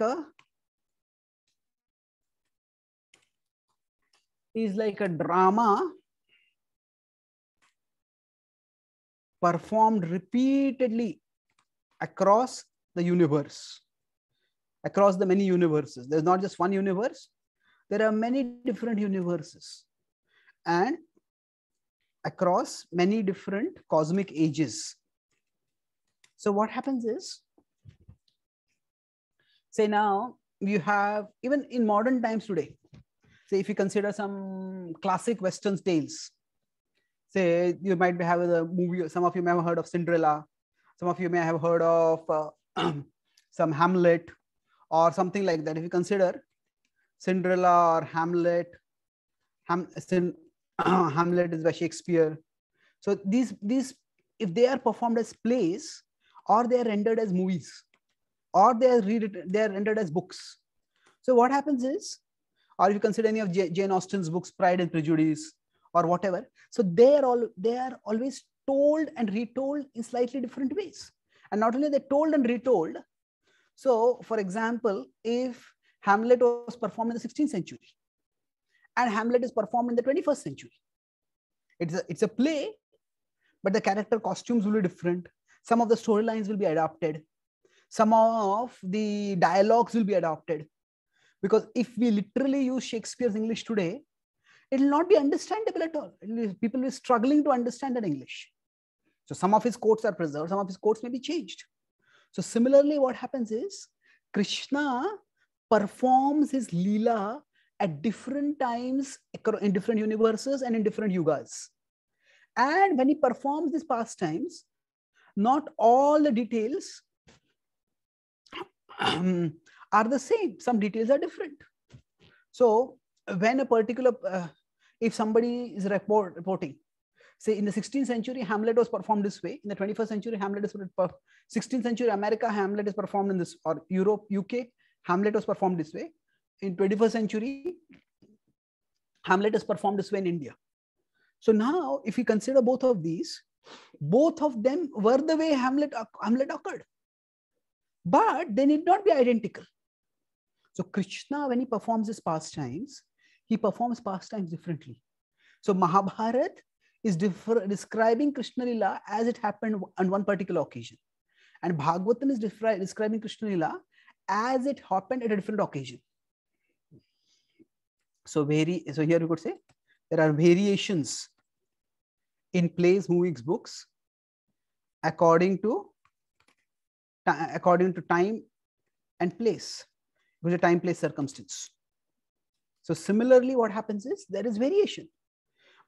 Speaker 1: a drama performed repeatedly across the universe, across the many universes. There's not just one universe, there are many different universes, and across many different cosmic ages. So what happens is, say now you have, even in modern times today, say if you consider some classic Western tales, say you might have a movie, some of you may have heard of Cinderella, some of you may have heard of some Hamlet or something like that. If you consider Cinderella or Hamlet, Hamlet is by Shakespeare. So these, if they are performed as plays, or they are rendered as movies, or they are rendered as books. So what happens is, or if you consider any of Jane Austen's books, Pride and Prejudice, or whatever, so they are always told and retold in slightly different ways. And not only they're told and retold. So for example, if Hamlet was performed in the 16th century and Hamlet is performed in the 21st century, it's a play, but the character costumes will be different. Some of the storylines will be adapted. Some of the dialogues will be adapted. Because if we literally use Shakespeare's English today, it will not be understandable at all. People will be struggling to understand that English. So some of his quotes are preserved, some of his quotes may be changed. So similarly, what happens is, Krishna performs his Leela at different times in different universes and in different yugas. And when he performs these pastimes, not all the details are the same. Some details are different. So when a particular, if somebody is reporting, say in the 16th century, Hamlet was performed this way. In the 21st century, 16th century America, Hamlet is performed in this, or Europe, UK, Hamlet was performed this way. In 21st century, Hamlet is performed this way in India. So now, if you consider both of these, both of them were the way Hamlet occurred. But they need not be identical. So Krishna, when he performs his pastimes, he performs pastimes differently. So Mahabharata is describing Krishna Leela as it happened on one particular occasion. And Bhagavatam is describing Krishna Leela as it happened at a different occasion. So here we could say there are variations in plays, movies, books according to time and place, because the time, place, circumstance. So similarly, what happens is there is variation,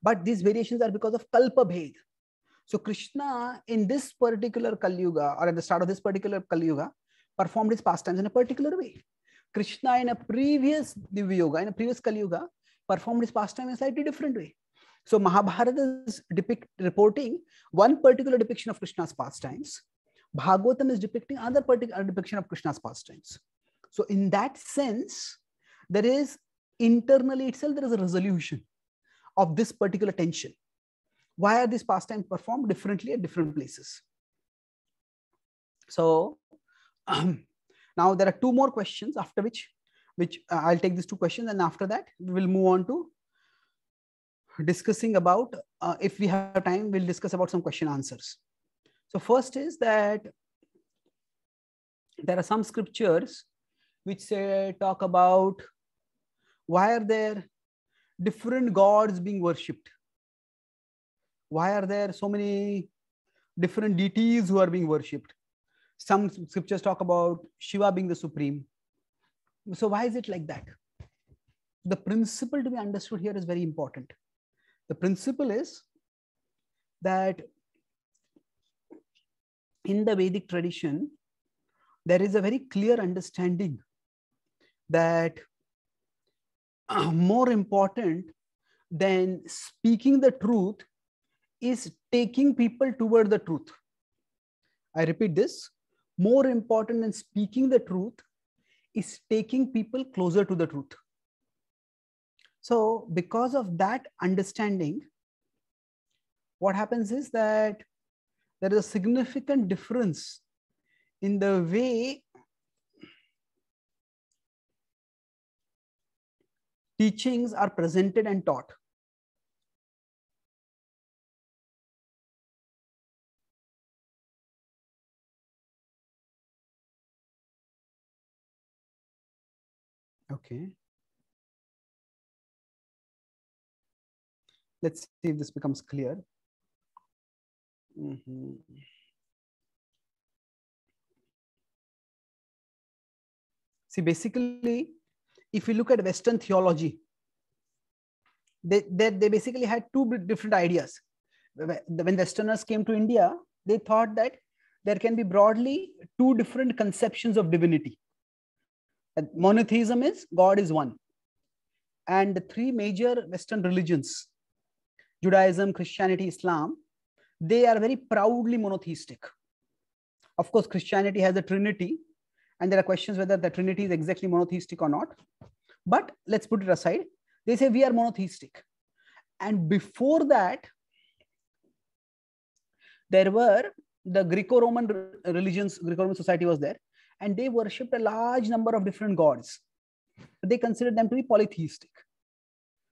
Speaker 1: but these variations are because of kalpa bhed. So Krishna in this particular Kali Yuga, or at the start of this particular Kali Yuga, performed his pastimes in a particular way. Krishna in a previous Divya Yoga, in a previous Kali Yuga, performed his pastime in a slightly different way. So Mahabharata is reporting one particular depiction of Krishna's pastimes. Bhagavatam is depicting other particular depiction of Krishna's pastimes. So in that sense, there is internally itself there is a resolution of this particular tension. Why are these pastimes performed differently at different places? So now there are two more questions, after which I'll take these two questions, and after that we will move on to discussing about, if we have time, we'll discuss about some question answers. So first is that there are some scriptures which say, talk about why are there different gods being worshipped? Why are there so many different deities who are being worshipped? Some scriptures talk about Shiva being the supreme. So why is it like that? The principle to be understood here is very important. The principle is that in the Vedic tradition, there is a very clear understanding that more important than speaking the truth is taking people toward the truth. I repeat this, more important than speaking the truth is taking people closer to the truth. So because of that understanding, what happens is that there is a significant difference in the way teachings are presented and taught. Okay. Let's see if this becomes clear. See, basically, if you look at Western theology, they basically had two different ideas. When Westerners came to India, they thought that there can be broadly two different conceptions of divinity. Monotheism is God is one. And the three major Western religions, Judaism, Christianity, Islam, they are very proudly monotheistic. Of course, Christianity has a Trinity, and there are questions whether the Trinity is exactly monotheistic or not. But let's put it aside. They say we are monotheistic. And before that, there were the Greco-Roman religions, Greco-Roman society was there, and they worshipped a large number of different gods. They considered them to be polytheistic.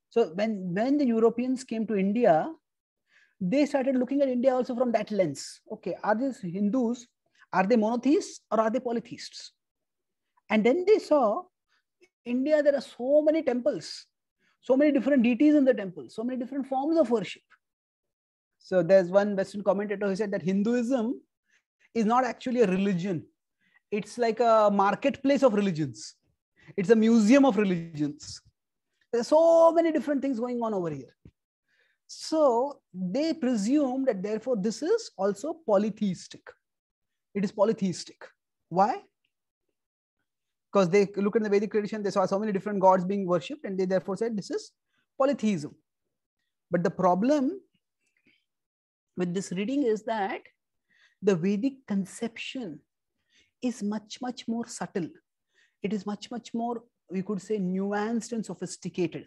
Speaker 1: So when the Europeans came to India, they started looking at India also from that lens. Okay, are these Hindus, are they monotheists or are they polytheists? And then they saw India, there are so many temples, so many different deities in the temple, so many different forms of worship. So there's one Western commentator who said that Hinduism is not actually a religion. It's like a marketplace of religions. It's a museum of religions. There's so many different things going on over here. So they presume that therefore this is also polytheistic. It is polytheistic. Why? Because they look at the Vedic tradition, they saw so many different gods being worshipped, and they therefore said this is polytheism. But the problem with this reading is that the Vedic conception is much, much more subtle. It is much, much more, we could say, nuanced and sophisticated.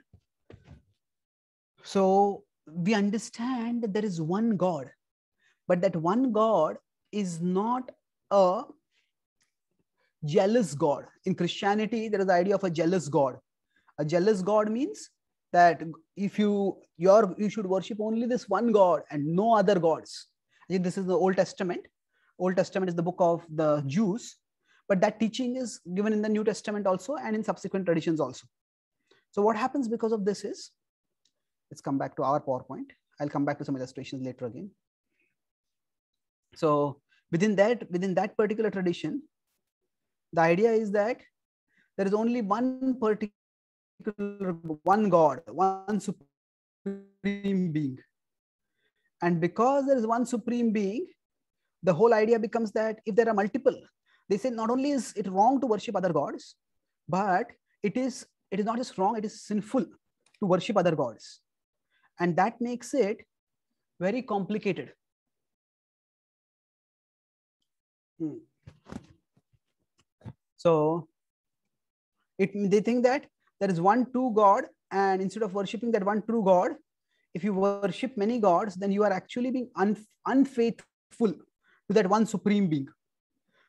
Speaker 1: So we understand that there is one God, but that one God is not a jealous God. In Christianity, there is the idea of a jealous God. A jealous God means that if you should worship only this one God and no other gods. This is the Old Testament. Old Testament is the book of the Jews, but that teaching is given in the New Testament also and in subsequent traditions also. So what happens because of this is, let's come back to our PowerPoint. I'll come back to some illustrations later again. So within that particular tradition, the idea is that there is only one God, one supreme being. And because there is one supreme being, the whole idea becomes that if there are multiple, they say not only is it wrong to worship other gods, but it is not just wrong, it is sinful to worship other gods. And that makes it very complicated. So they think that there is one true God, and instead of worshipping that one true God, if you worship many gods, then you are actually being unfaithful to that one supreme being.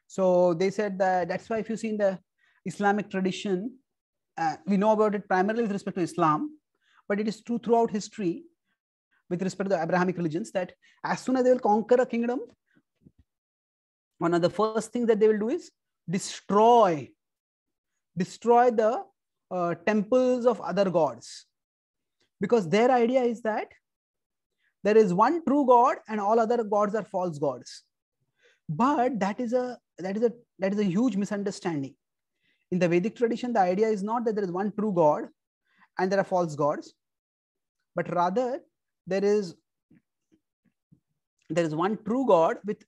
Speaker 1: So they said that that's why if you see in the Islamic tradition, we know about it primarily with respect to Islam, but it is true throughout history with respect to the Abrahamic religions, that as soon as they will conquer a kingdom, one of the first things that they will do is destroy the temples of other gods, because their idea is that there is one true God and all other gods are false gods. But that is a huge misunderstanding. In the Vedic tradition, the idea is not that there is one true God and there are false gods, but rather there is one true God with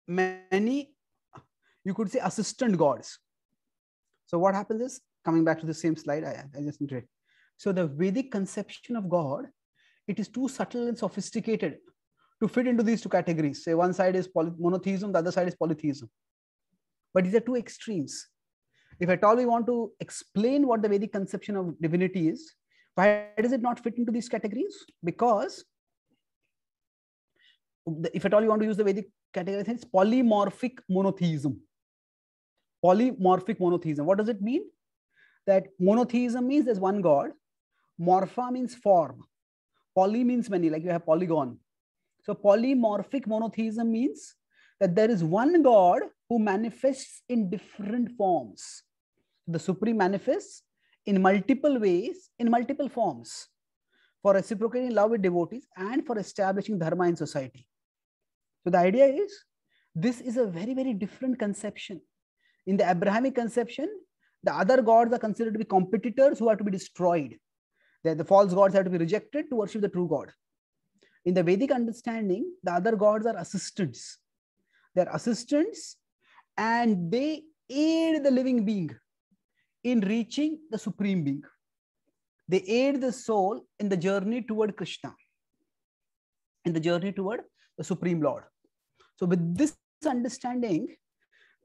Speaker 1: many, you could say, assistant gods. So what happens is, coming back to the same slide, I just need to. So the Vedic conception of God, it is too subtle and sophisticated to fit into these two categories. Say one side is monotheism, the other side is polytheism. But these are two extremes. If at all we want to explain what the Vedic conception of divinity is, why does it not fit into these categories? Because if at all you want to use the Vedic category, it's polymorphic monotheism. Polymorphic monotheism. What does it mean? That monotheism means there's one God. Morpha means form. Poly means many, like you have polygon. So polymorphic monotheism means that there is one God who manifests in different forms. The Supreme manifests in multiple ways, in multiple forms, for reciprocating love with devotees and for establishing dharma in society. So the idea is, this is a very, very different conception. In the Abrahamic conception, the other gods are considered to be competitors who are to be destroyed. The false gods have to be rejected to worship the true God. In the Vedic understanding, the other gods are assistants. They are assistants and they aid the living being in reaching the supreme being. They aid the soul in the journey toward Krishna, in the journey toward the Supreme Lord. So with this understanding,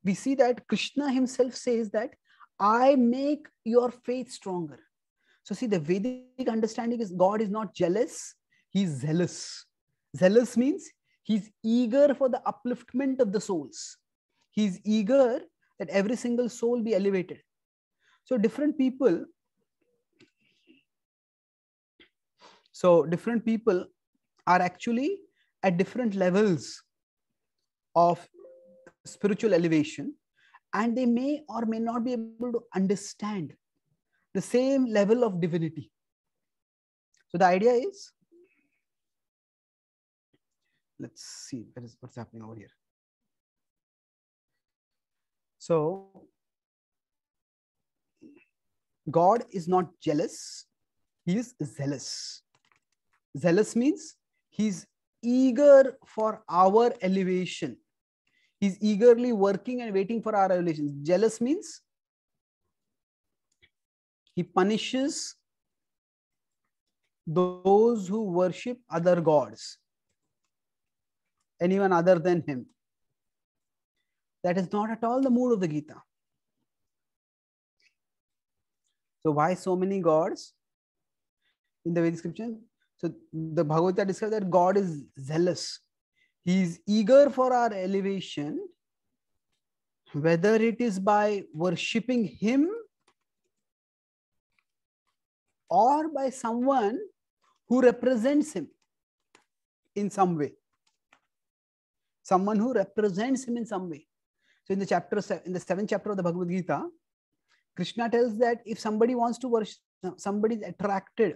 Speaker 1: we see that Krishna himself says that I make your faith stronger. So see, the Vedic understanding is God is not jealous, he's zealous. Zealous means he's eager for the upliftment of the souls. He's eager that every single soul be elevated. So different people are actually at different levels of spiritual elevation, and they may or may not be able to understand the same level of divinity. So the idea is, let's see what's happening over here. So God is not jealous, he is zealous. Zealous means he's eager for our elevation. He's eagerly working and waiting for our elevation. Jealous means he punishes those who worship other gods, anyone other than him. That is not at all the mood of the Gita. So why so many gods in the Vedic scripture? So the Bhagavad Gita describes that God is zealous. He is eager for our elevation, whether it is by worshipping him or by someone who represents him in some way. Someone who represents him in some way. So in the seventh chapter of the Bhagavad Gita, Krishna tells that if somebody wants to worship, somebody is attracted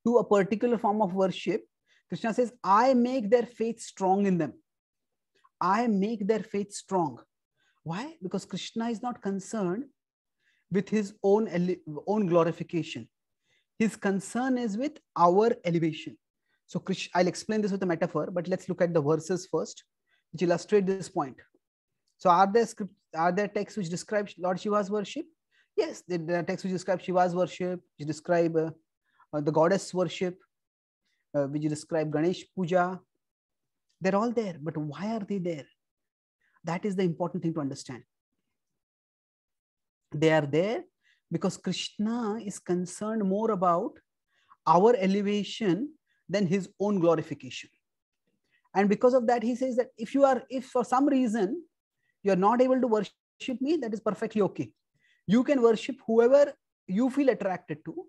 Speaker 1: to a particular form of worship, Krishna says, I make their faith strong in them. I make their faith strong. Why? Because Krishna is not concerned with his own glorification. His concern is with our elevation. So I'll explain this with a metaphor, but let's look at the verses first, which illustrate this point. So are there texts which describe Lord Shiva's worship? Yes, there are texts which describe Shiva's worship, which describe the goddess worship, which describe Ganesh Puja. They're all there, but why are they there? That is the important thing to understand. They are there because Krishna is concerned more about our elevation than his own glorification. And because of that, he says that if for some reason you're not able to worship me, that is perfectly okay. You can worship whoever you feel attracted to.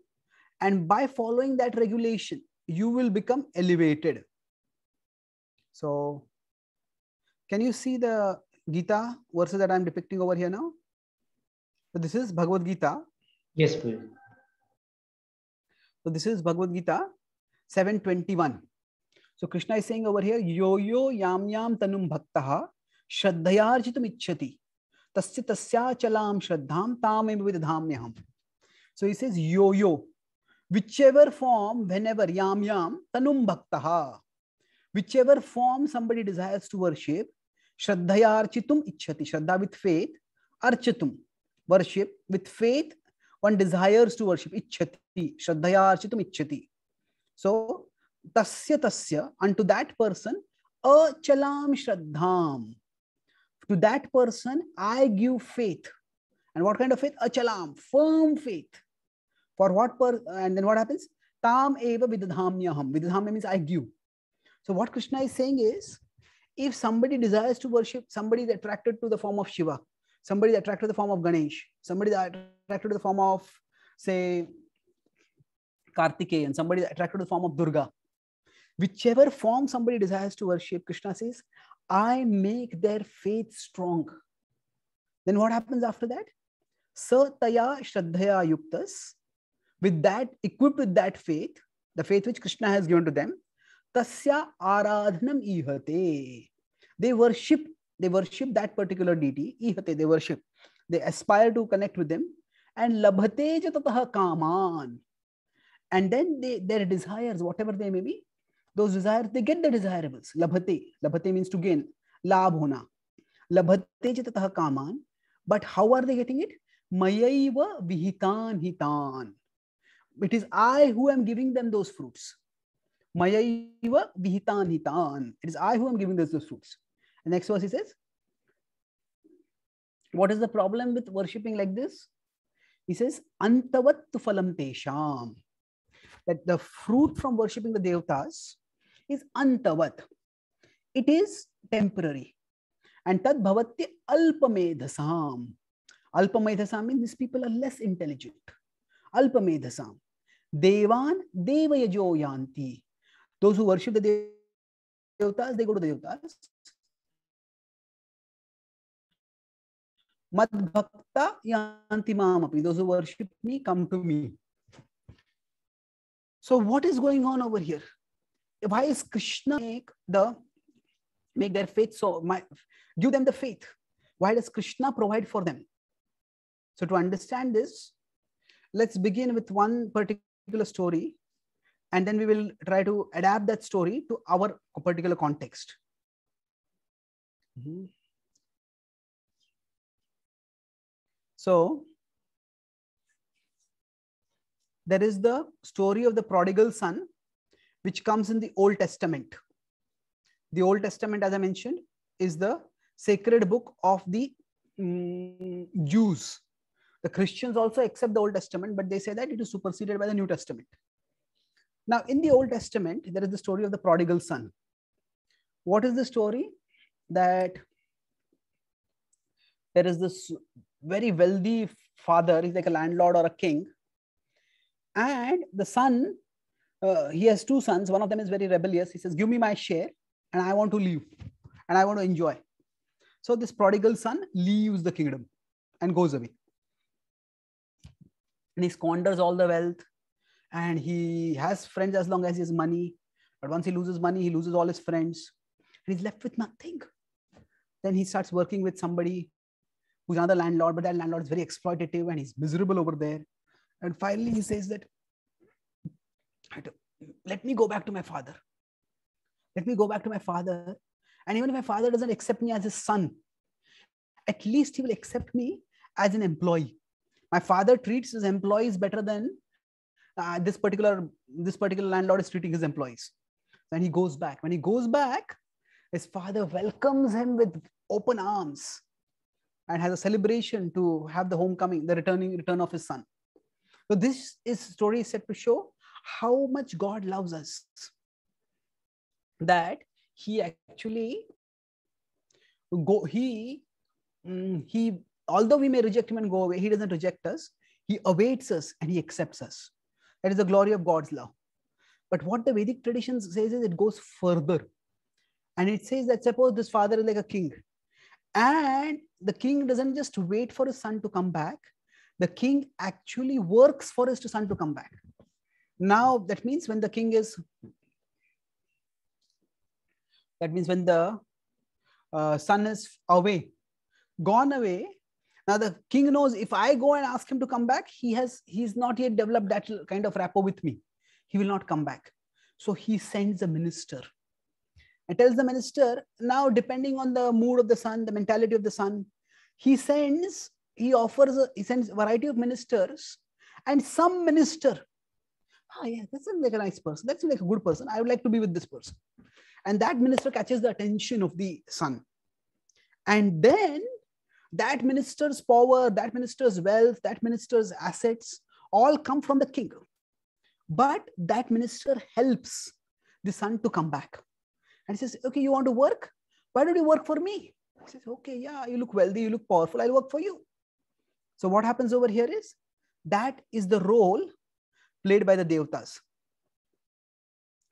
Speaker 1: And by following that regulation, you will become elevated. So can you see the Gita verses that I'm depicting over here now? So this is Bhagavad Gita.
Speaker 2: Yes, please.
Speaker 1: So this is Bhagavad Gita 7:21. So Krishna is saying over here, yo yo yam yam tanum bhaktaha shraddhayarjitum icchati tasya tasya chalam shraddham tam eva vidhamyaham. So he says yo yo, whichever form, whenever, yam yam tanum bhaktaha, whichever form somebody desires to worship, shraddhayarchitum icchati, shraddha with faith, architum, worship with faith, one desires to worship, icchati, shraddhayarchitum icchati. So tasya, unto that person, achalam shraddham, to that person I give faith. And what kind of faith? Achalam, firm faith. For what and then what happens? Tam eva vidhamyaham. Vidhamya means I give. So what Krishna is saying is, if somebody desires to worship, somebody is attracted to the form of Shiva, somebody is attracted to the form of Ganesh, somebody is attracted to the form of, say, Kartikeyan, and somebody is attracted to the form of Durga. Whichever form somebody desires to worship, Krishna says, I make their faith strong. Then what happens after that? Sataya shraddhaya yuktas, with that, equipped with that faith, the faith which Krishna has given to them, tasya aradhanam ihate. They worship that particular deity, ihate, they worship. They aspire to connect with them, and labhate jatataha kaman. And then their desires, whatever they may be, those desires, they get the desirables. Labhate means to gain. Labh hona. Labhate jatataha kaman. But how are they getting it? Mayaiva vihitan hitan. It is I who am giving them those fruits. Mayaiva vihitan hitan. It is I who am giving those fruits. The next verse he says, what is the problem with worshipping like this? He says, antavat tu phalam tesham. That the fruit from worshipping the devatas is antavat. It is temporary. And tad bhavati alpamedhasam. Alpamedhasam means these people are less intelligent. Alpamedhasam. Devan devayajo yanti. Those who worship the devatas, they go to the devatas. Mad bhakta yanti mamapi. Those who worship me come to me. So what is going on over here? Why is Krishna make their faith give them the faith? Why does Krishna provide for them? So to understand this, let's begin with one particular story, and then we will try to adapt that story to our particular context. So there is the story of the prodigal son, which comes in the Old Testament. The Old Testament, as I mentioned, is the sacred book of the Jews. The Christians also accept the Old Testament, but they say that it is superseded by the New Testament. Now, in the Old Testament, there is the story of the prodigal son. What is the story? That there is this very wealthy father, he's like a landlord or a king, and the son, he has two sons. One of them is very rebellious. He says, give me my share and I want to leave and I want to enjoy. So this prodigal son leaves the kingdom and goes away. And he squanders all the wealth, and he has friends as long as he has money. But once he loses money, he loses all his friends and he's left with nothing. Then he starts working with somebody who's another landlord, but that landlord is very exploitative and he's miserable over there. And finally he says that, let me go back to my father. Let me go back to my father. And even if my father doesn't accept me as his son, at least he will accept me as an employee. My father treats his employees better than this particular landlord is treating his employees. And he goes back. When he goes back, his father welcomes him with open arms. and has a celebration to have the homecoming, the return of his son. So this story is set to show how much God loves us, that he actually although we may reject him and go away, he doesn't reject us. He awaits us and he accepts us. That is the glory of God's love. But what the Vedic tradition says is it goes further. And it says that suppose this father is like a king, and the king doesn't just wait for his son to come back. The king actually works for his son to come back. Now, that means when the king is, that means when the son is away, gone away, now the king knows if I go and ask him to come back, he's not yet developed that kind of rapport with me. He will not come back. So he sends a minister and tells the minister, now depending on the mood of the son, the mentality of the son, he sends a variety of ministers, and some minister, yeah, that seems like a nice person, that seems like a good person, I would like to be with this person. And that minister catches the attention of the son. And then that minister's power, that minister's wealth, that minister's assets all come from the king. But that minister helps the son to come back. And he says, okay, you want to work? Why don't you work for me? He says, okay, yeah, you look wealthy, you look powerful, I'll work for you. So what happens over here is, that is the role played by the Devatas.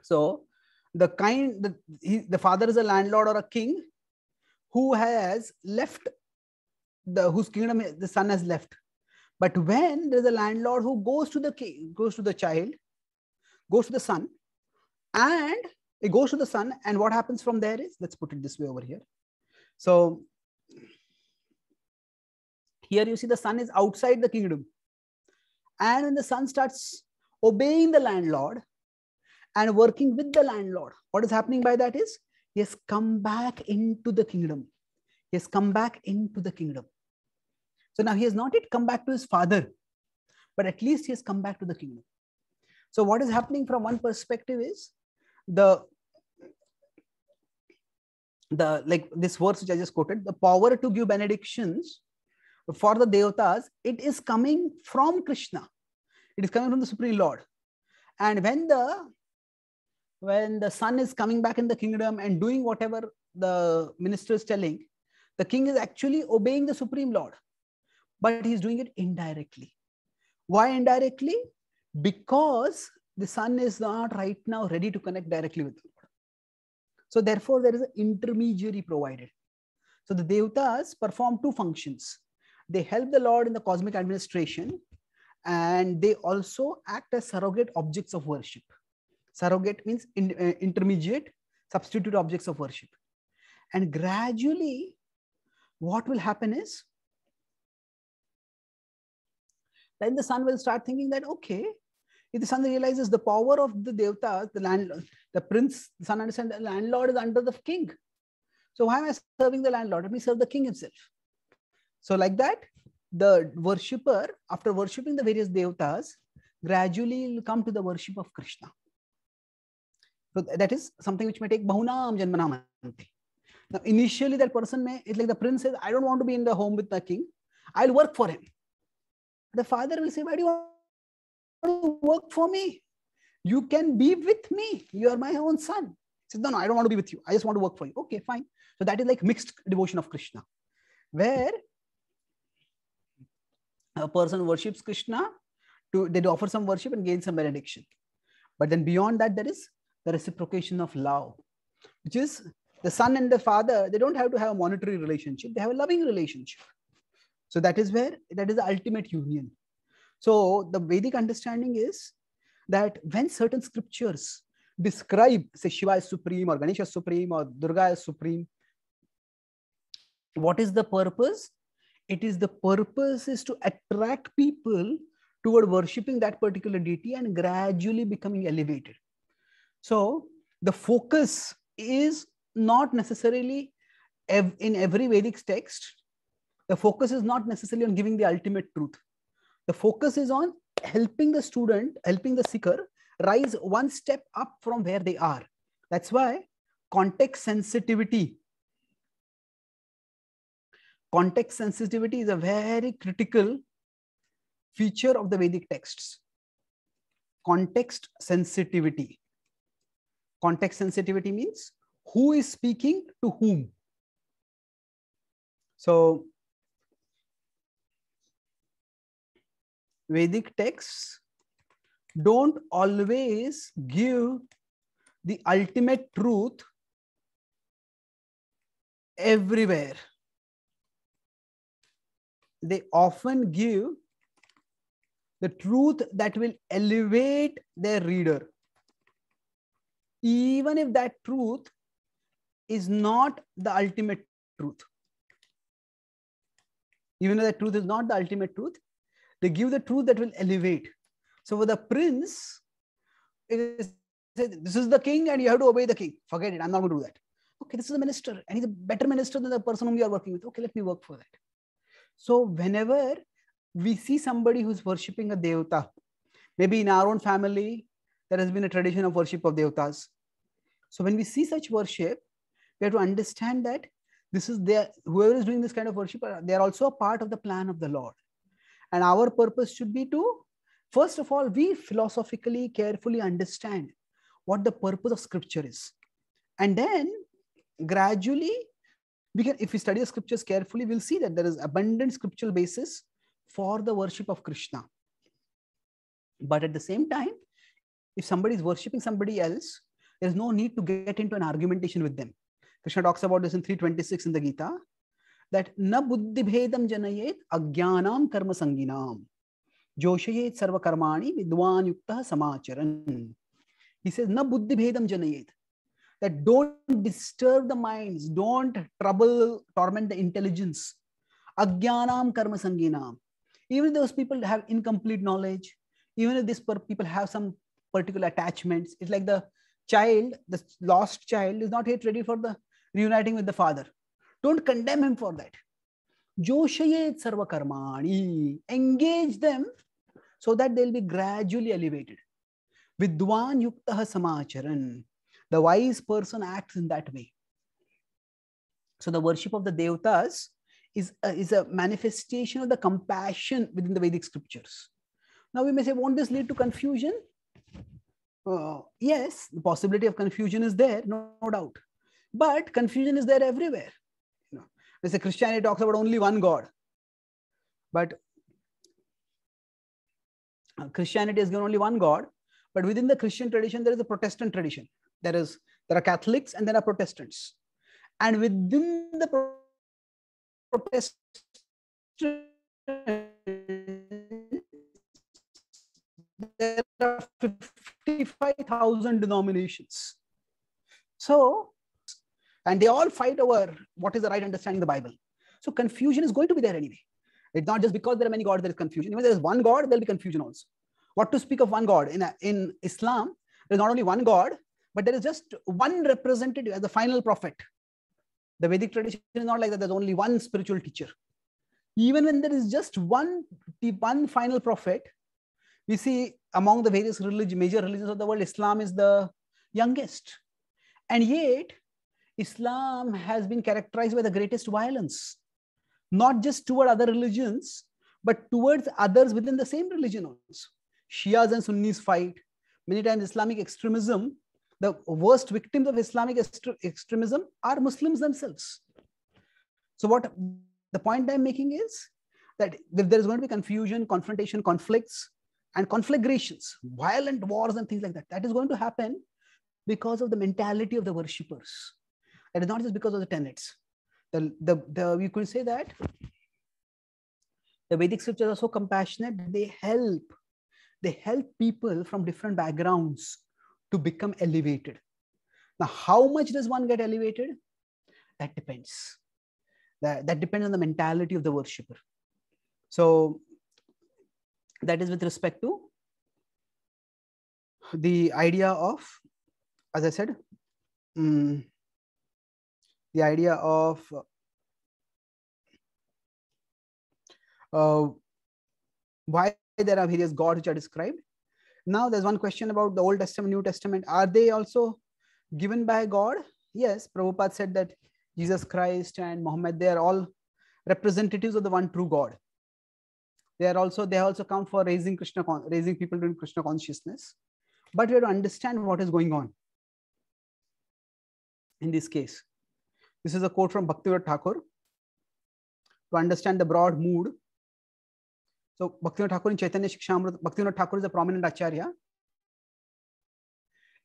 Speaker 1: So the father is a landlord or a king who has left whose kingdom the son has left. But when there's a landlord who goes to the king, goes to the child, goes to the son, and it goes to the son, and what happens from there is, let's put it this way over here. So here you see the son is outside the kingdom. And when the son starts obeying the landlord and working with the landlord, what is happening by that is, he has come back into the kingdom. He has come back into the kingdom. So now he has not yet come back to his father, but at least he has come back to the kingdom. So what is happening from one perspective is, like this verse which I just quoted, the power to give benedictions for the Devatas, it is coming from Krishna. It is coming from the Supreme Lord. And when the son is coming back in the kingdom and doing whatever the minister is telling, the king is actually obeying the Supreme Lord, but he's doing it indirectly. Why indirectly? Because the son is not right now ready to connect directly with the Lord. So therefore, there is an intermediary provided. So the Devatas perform two functions. They help the Lord in the cosmic administration, and they also act as surrogate objects of worship. Surrogate means intermediate, substitute objects of worship. And gradually, what will happen is, then the son will start thinking that, okay, if the son realizes the power of the Devatas, the landlord, the prince, the son understands the landlord is under the king. So why am I serving the landlord? Let me serve the king himself. So like that, the worshipper, after worshipping the various Devatas, gradually will come to the worship of Krishna. So that is something which may take Bahunam Janmanam. Now, initially that person it's like the prince says, I don't want to be in the home with the king. I'll work for him. The father will say, why do you want to work for me? You can be with me. You are my own son. He says, no, I don't want to be with you. I just want to work for you. Okay, fine. So that is like mixed devotion of Krishna, where a person worships Krishna, they offer some worship and gain some benediction. But then beyond that, there is the reciprocation of love, which is the son and the father, they don't have to have a monetary relationship. They have a loving relationship. So that is the ultimate union. So the Vedic understanding is that when certain scriptures describe, say, Shiva is supreme or Ganesha is supreme or Durga is supreme, what is the purpose? The purpose is to attract people toward worshipping that particular deity and gradually becoming elevated. So the focus is not necessarily in every Vedic text. The focus is not necessarily on giving the ultimate truth. The focus is on helping the student, helping the seeker rise one step up from where they are. That's why context sensitivity context sensitivity is a very critical feature of the Vedic texts. Context sensitivity. Context sensitivity means who is speaking to whom. So Vedic texts don't always give the ultimate truth everywhere. They often give the truth that will elevate their reader, even if that truth is not the ultimate truth. Even if the truth is not the ultimate truth, they give the truth that will elevate. So for the prince, it is, this is the king and you have to obey the king. Forget it, I'm not going to do that. Okay, this is a minister and he's a better minister than the person whom you are working with. Okay, let me work for that. So whenever we see somebody who's worshipping a devta, maybe in our own family, there has been a tradition of worship of devtas. So when we see such worship, we have to understand that this is their, whoever is doing this kind of worship, they are also a part of the plan of the Lord. And our purpose should be to, first of all, we philosophically, carefully understand what the purpose of scripture is. And then gradually, we can, if we study the scriptures carefully, we'll see that there is abundant scriptural basis for the worship of Krishna. But at the same time, if somebody is worshipping somebody else, there's no need to get into an argumentation with them. Krishna talks about this in 3:26 in the Gita, that na buddhi bhedam janayet agyanam karma sanginam joshayet sarva karmani vidwan yuktah samacharan. He says na buddhi bhedam janayet, that don't disturb the minds, don't torment the intelligence. Agyanam karma sanginam. Even if those people have incomplete knowledge, even if these people have some particular attachments, it's like the child, the lost child is not yet ready for the reuniting with the father. Don't condemn him for that. Joshayet sarva karmani. Engage them so that they'll be gradually elevated. Vidwan yuktah samacharan. The wise person acts in that way. So the worship of the devtas is a manifestation of the compassion within the Vedic scriptures. Now we may say, won't this lead to confusion? Yes, the possibility of confusion is there, no doubt. But confusion is there everywhere. You know, let's say Christianity talks about only one God. But Christianity has given only one God. But within the Christian tradition, there is a Protestant tradition. There are Catholics and there are Protestants. And within the Protestant, there are 55,000 denominations. So, and they all fight over what is the right understanding of the Bible. So confusion is going to be there anyway. It's not just because there are many gods, there is confusion. Even if there is one God, there will be confusion also. What to speak of one God? In Islam, there is not only one God, but there is just one representative as the final prophet. The Vedic tradition is not like that. There's only one spiritual teacher. Even when there is just one final prophet, we see among the various major religions of the world, Islam is the youngest. And yet, Islam has been characterized by the greatest violence, not just toward other religions, but towards others within the same religion also. Shias and Sunnis fight. Many times Islamic extremism, the worst victims of Islamic extremism are Muslims themselves. So what the point I'm making is that if there is going to be confusion, confrontation, conflicts, and conflagrations, violent wars and things like that, that is going to happen because of the mentality of the worshippers. It is not just because of the tenets. You could say that the Vedic scriptures are so compassionate that they help people from different backgrounds to become elevated. Now, how much does one get elevated? That depends. That depends on the mentality of the worshipper. So that is with respect to the idea of, as I said, the idea of why there are various gods which are described. Now there's one question about the Old Testament, New Testament. Are they also given by God? Yes, Prabhupada said that Jesus Christ and Muhammad, they are all representatives of the one true God. They also come for raising people to Krishna consciousness. But we have to understand what is going on in this case. This is a quote from Bhaktivinoda Thakur. To understand the broad mood. So Bhaktivinoda Thakur in Chaitanya Shikshamrita, Bhaktivinoda Thakur is a prominent acharya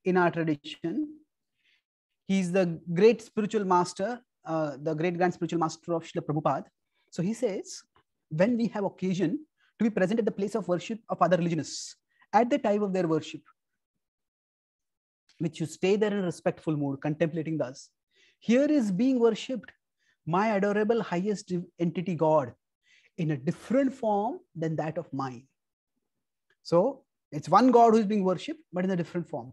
Speaker 1: in our tradition. He is the great spiritual master, the great grand spiritual master of Srila Prabhupada. So he says, when we have occasion to be present at the place of worship of other religionists, at the time of their worship, which you stay there in a respectful mood, contemplating thus, here is being worshipped my adorable highest entity God in a different form than that of mine. So it's one God who is being worshipped, but in a different form.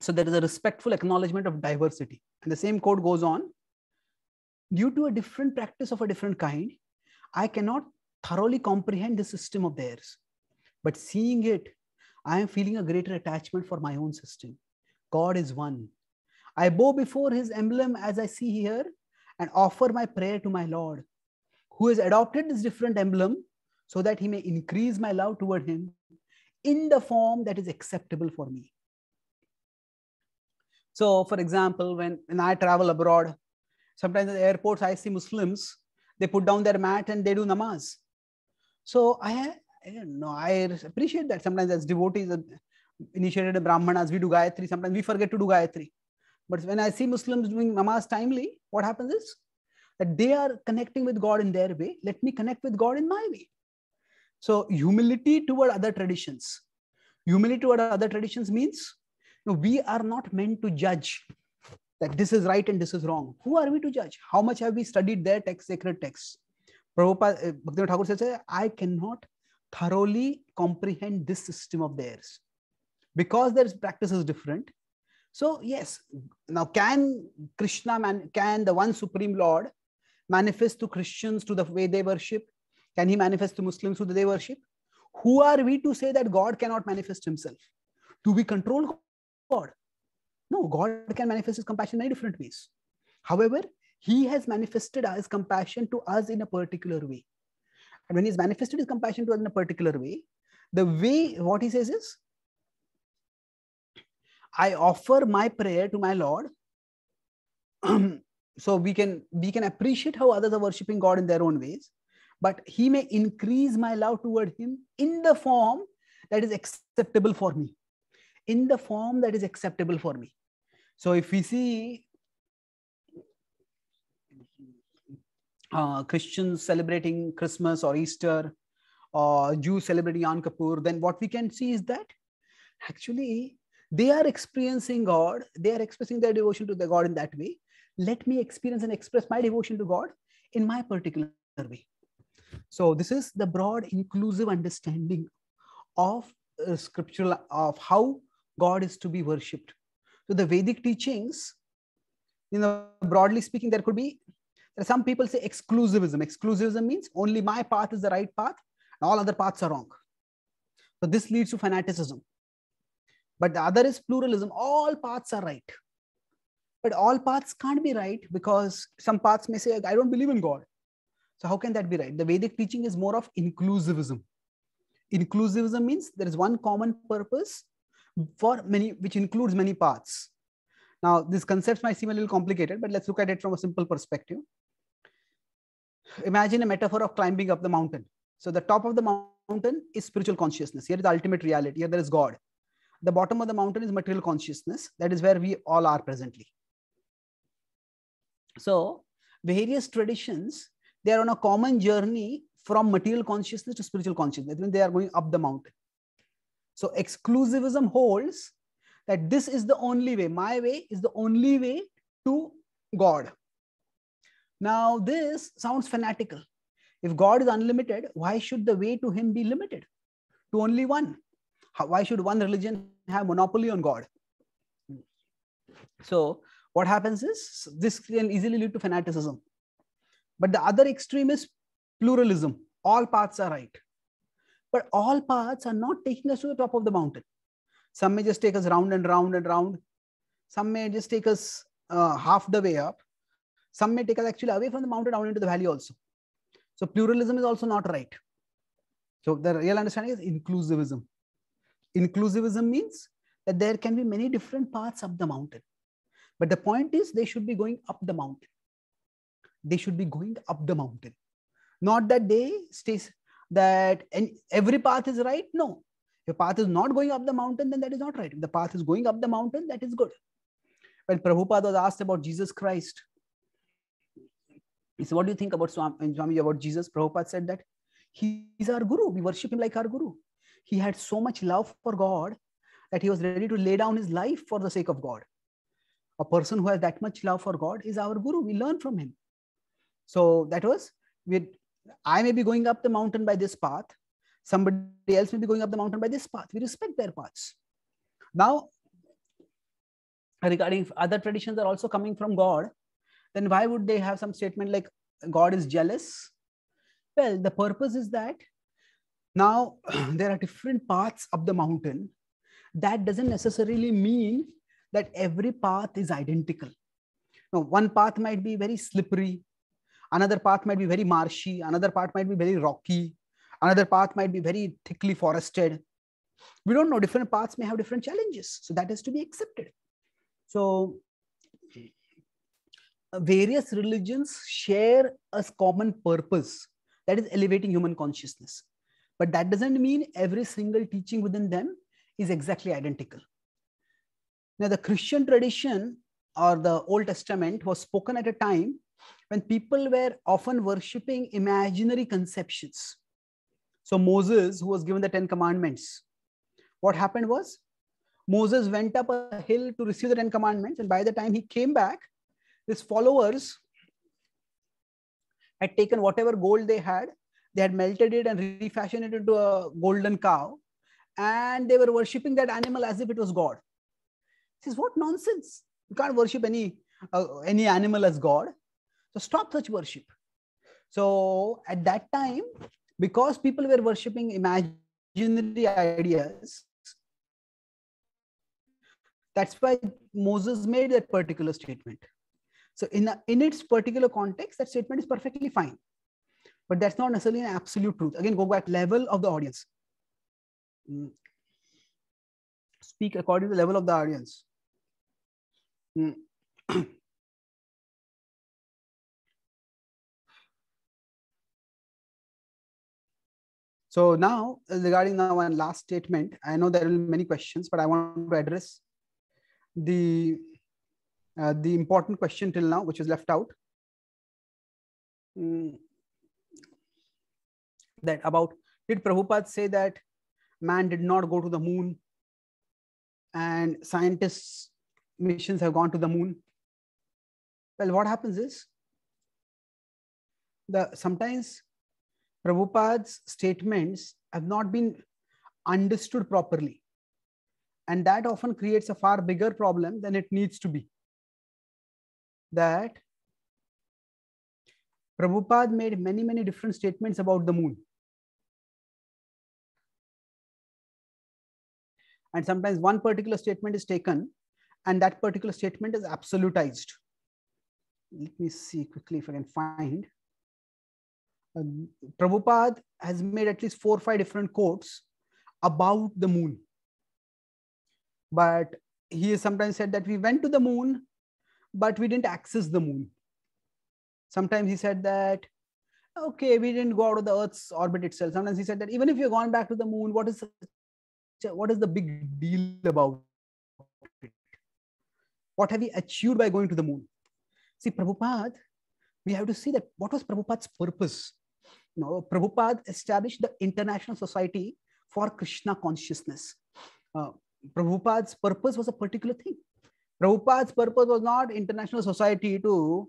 Speaker 1: So there is a respectful acknowledgement of diversity. And the same quote goes on, due to a different practice of a different kind, I cannot thoroughly comprehend the system of theirs. But seeing it, I am feeling a greater attachment for my own system. God is one. I bow before his emblem as I see here and offer my prayer to my Lord, who has adopted this different emblem so that he may increase my love toward him in the form that is acceptable for me. So, for example, when I travel abroad, sometimes at the airports, I see Muslims, they put down their mat and they do namaz. So I appreciate that. Sometimes as devotees, initiated in Brahmanas, we do Gayatri. Sometimes we forget to do Gayatri. But when I see Muslims doing namaz timely, what happens is that they are connecting with God in their way. Let me connect with God in my way. So humility toward other traditions. Humility toward other traditions means we are not meant to judge that this is right and this is wrong. Who are we to judge? How much have we studied their text, sacred texts? Prabhupada, Bhaktivinoda Thakur says, I cannot thoroughly comprehend this system of theirs because their practice is different. So yes, now can the one Supreme Lord manifest to Christians to the way they worship? Can he manifest to Muslims to the way they worship? Who are we to say that God cannot manifest himself? Do we control God? No, God can manifest his compassion in many different ways. However, he has manifested his compassion to us in a particular way. And when he's manifested his compassion to us in a particular way, the way, what he says is, I offer my prayer to my Lord. So we can appreciate how others are worshipping God in their own ways, but he may increase my love toward him in the form that is acceptable for me. In the form that is acceptable for me. So if we see Christians celebrating Christmas or Easter, or Jews celebrating Yom Kippur, then what we can see is that actually they are experiencing God, they are expressing their devotion to the God in that way. Let me experience and express my devotion to God in my particular way. So this is the broad inclusive understanding of scriptural, of how God is to be worshipped. So the Vedic teachings, broadly speaking, there are some people say exclusivism. Exclusivism means only my path is the right path, and all other paths are wrong. So this leads to fanaticism. But the other is pluralism. All paths are right. But all paths can't be right because some paths may say, I don't believe in God. So how can that be right? The Vedic teaching is more of inclusivism. Inclusivism means there is one common purpose for many, which includes many paths. Now, these concepts might seem a little complicated, but let's look at it from a simple perspective. Imagine a metaphor of climbing up the mountain. So the top of the mountain is spiritual consciousness. Here is the ultimate reality. Here there is God. The bottom of the mountain is material consciousness. That is where we all are presently. So various traditions, they are on a common journey from material consciousness to spiritual consciousness. That means they are going up the mountain. So exclusivism holds that this is the only way. My way is the only way to God. Now this sounds fanatical. If God is unlimited, why should the way to him be limited to only one? Why should one religion have monopoly on God? So what happens is this can easily lead to fanaticism. But the other extreme is pluralism. All paths are right. But all paths are not taking us to the top of the mountain. Some may just take us round and round and round. Some may just take us half the way up. Some may take us actually away from the mountain down into the valley also. So pluralism is also not right. So the real understanding is inclusivism. Inclusivism means that there can be many different paths up the mountain. But the point is they should be going up the mountain. They should be going up the mountain. Not that they stay, that every path is right. No. If a path is not going up the mountain, then that is not right. If the path is going up the mountain, that is good. When Prabhupada was asked about Jesus Christ, he said, what do you think about Swami, about Jesus? Prabhupada said that he is our guru. We worship him like our guru. He had so much love for God that he was ready to lay down his life for the sake of God. A person who has that much love for God is our guru. We learn from him. So that was, I may be going up the mountain by this path. Somebody else may be going up the mountain by this path. We respect their paths. Now, regarding other traditions are also coming from God, then why would they have some statement like God is jealous? Well, the purpose is that now there are different paths up the mountain. That doesn't necessarily mean that every path is identical. Now, one path might be very slippery. Another path might be very marshy. Another path might be very rocky. Another path might be very thickly forested. We don't know. Different paths may have different challenges. So that has to be accepted. So various religions share a common purpose, that is elevating human consciousness. But that doesn't mean every single teaching within them is exactly identical. Now, the Christian tradition or the Old Testament was spoken at a time when people were often worshipping imaginary conceptions. So Moses, who was given the 10 commandments, what happened was Moses went up a hill to receive the 10 commandments, and by the time he came back, his followers had taken whatever gold they had melted it and refashioned it into a golden cow, and they were worshipping that animal as if it was God. This is what nonsense. You can't worship any animal as God. So stop such worship. So at that time, because people were worshipping imaginary ideas, that's why Moses made that particular statement. So in its particular context, that statement is perfectly fine. But that's not necessarily an absolute truth. Again, go back to level of the audience. Speak according to the level of the audience. So now, regarding now one last statement, I know there will be many questions, but I want to address the important question till now, which is left out. That about, did Prabhupada say that man did not go to the moon and scientists' missions have gone to the moon? Well, what happens is sometimes Prabhupada's statements have not been understood properly. And that often creates a far bigger problem than it needs to be. That Prabhupada made many, many different statements about the moon. And sometimes one particular statement is taken and that particular statement is absolutized. Let me see quickly if I can find. Prabhupada has made at least 4 or 5 different quotes about the moon. But he has sometimes said that we went to the moon, but we didn't access the moon. Sometimes he said that, okay, we didn't go out of the Earth's orbit itself. Sometimes he said that even if you've gone back to the moon, what is the big deal about it? What have we achieved by going to the moon? See, Prabhupada, we have to see that what was Prabhupada's purpose? No, Prabhupada established the International Society for Krishna Consciousness. Prabhupada's purpose was a particular thing. Prabhupada's purpose was not International Society to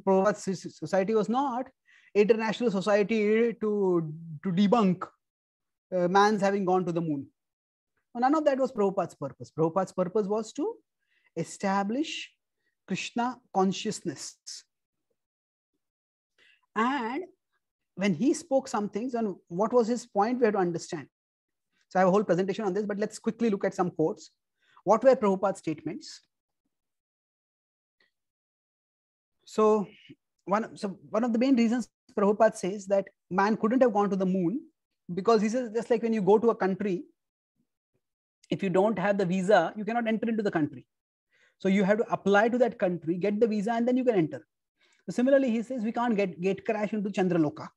Speaker 1: Prabhupada's society was not International Society to debunk man's having gone to the moon. None of that was Prabhupada's purpose. Prabhupada's purpose was to establish Krishna consciousness. And when he spoke some things, and what was his point, we have to understand. So I have a whole presentation on this, but let's quickly look at some quotes. What were Prabhupada's statements? So one of the main reasons Prabhupada says that man couldn't have gone to the moon, because he says, just like when you go to a country, if you don't have the visa, you cannot enter into the country. So you have to apply to that country, get the visa, and then you can enter. So similarly, he says we can't get crash into Chandraloka.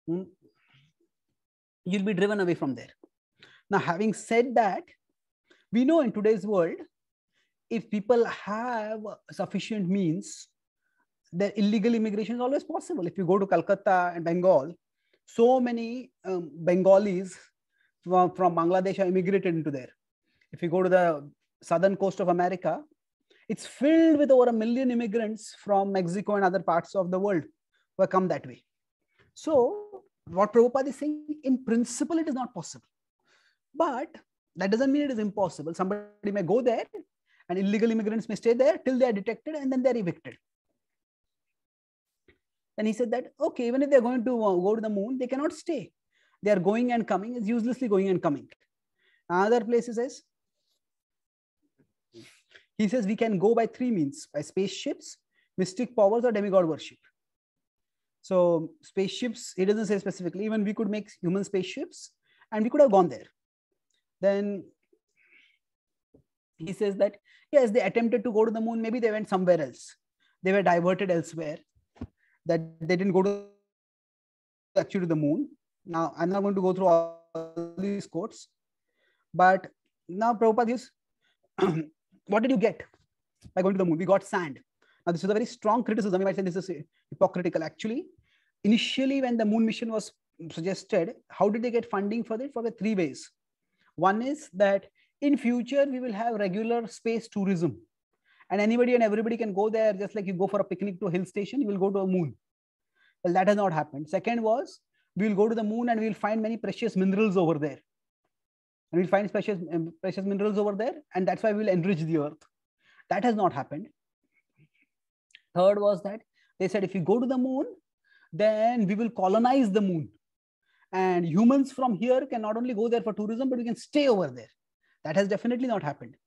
Speaker 1: You'll be driven away from there. Now, having said that, we know in today's world, if people have sufficient means, the illegal immigration is always possible. If you go to Calcutta and Bengal, so many Bengalis from Bangladesh are immigrated into there. If you go to the southern coast of America, it's filled with over 1 million immigrants from Mexico and other parts of the world who have come that way. So what Prabhupada is saying, in principle, it is not possible. But that doesn't mean it is impossible. Somebody may go there and illegal immigrants may stay there till they are detected and then they are evicted. And he said that, okay, even if they're going to go to the moon, they cannot stay. They are going and coming, it's uselessly going and coming. Another place he says we can go by 3 means: by spaceships, mystic powers, or demigod worship. So spaceships, he doesn't say specifically, even we could make human spaceships and we could have gone there. Then he says that, yes, they attempted to go to the moon, maybe they went somewhere else. They were diverted elsewhere, that they didn't go to actually to the moon. Now, I'm not going to go through all these quotes, but now Prabhupada is, what did you get by going to the moon? We got sand. Now, this is a very strong criticism. You might say this is hypocritical. Actually, initially, when the moon mission was suggested, how did they get funding for it? For the 3 ways. One is that in future, we will have regular space tourism. And anybody and everybody can go there, just like you go for a picnic to a hill station, you will go to a moon. Well, that has not happened. Second was, we will go to the moon and we will find many precious minerals over there. And we'll find precious minerals over there, and that's why we will enrich the earth. That has not happened. Third was that they said, if you go to the moon, then we will colonize the moon. And humans from here can not only go there for tourism, but we can stay over there. That has definitely not happened.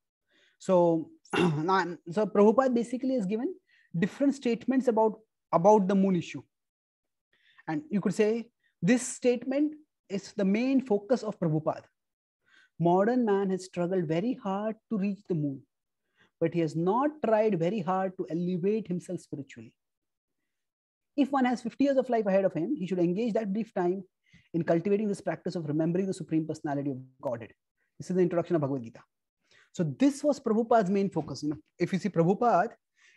Speaker 1: So, so Prabhupada basically has given different statements about the moon issue. And you could say this statement is the main focus of Prabhupada. Modern man has struggled very hard to reach the moon, but he has not tried very hard to elevate himself spiritually. If one has 50 years of life ahead of him, he should engage that brief time in cultivating this practice of remembering the Supreme Personality of Godhead. This is the introduction of Bhagavad Gita. So this was Prabhupada's main focus. If you see Prabhupada,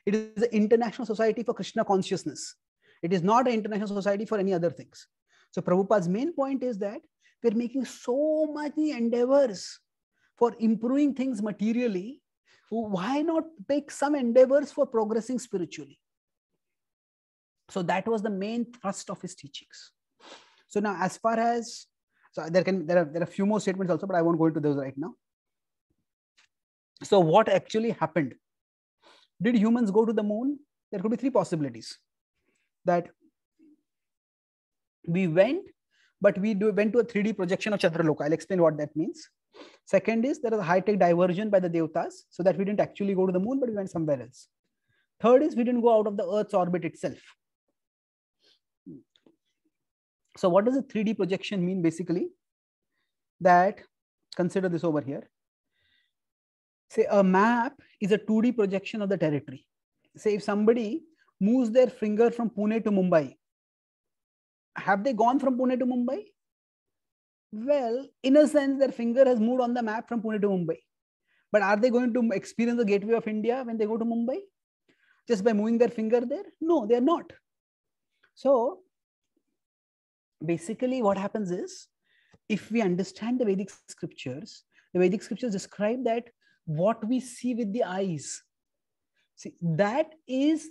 Speaker 1: it is an international society for Krishna consciousness. It is not an international society for any other things. So Prabhupada's main point is that we're making so many endeavors for improving things materially. Why not make some endeavors for progressing spiritually? So that was the main thrust of his teachings. So now, as far as, so there are a few more statements also, but I won't go into those right now. So what actually happened? Did humans go to the moon? There could be 3 possibilities. That we went, but we went to a 3D projection of Chandraloka. I'll explain what that means. Second is there is a high-tech diversion by the Devatas, so that we didn't actually go to the moon, but we went somewhere else. Third is we didn't go out of the Earth's orbit itself. So what does a 3D projection mean basically? That, consider this over here. Say a map is a 2D projection of the territory. Say if somebody moves their finger from Pune to Mumbai, have they gone from Pune to Mumbai? Well, in a sense, their finger has moved on the map from Pune to Mumbai. But are they going to experience the gateway of India when they go to Mumbai? Just by moving their finger there? No, they are not. So basically what happens is, if we understand the Vedic scriptures describe that what we see with the eyes, see, that is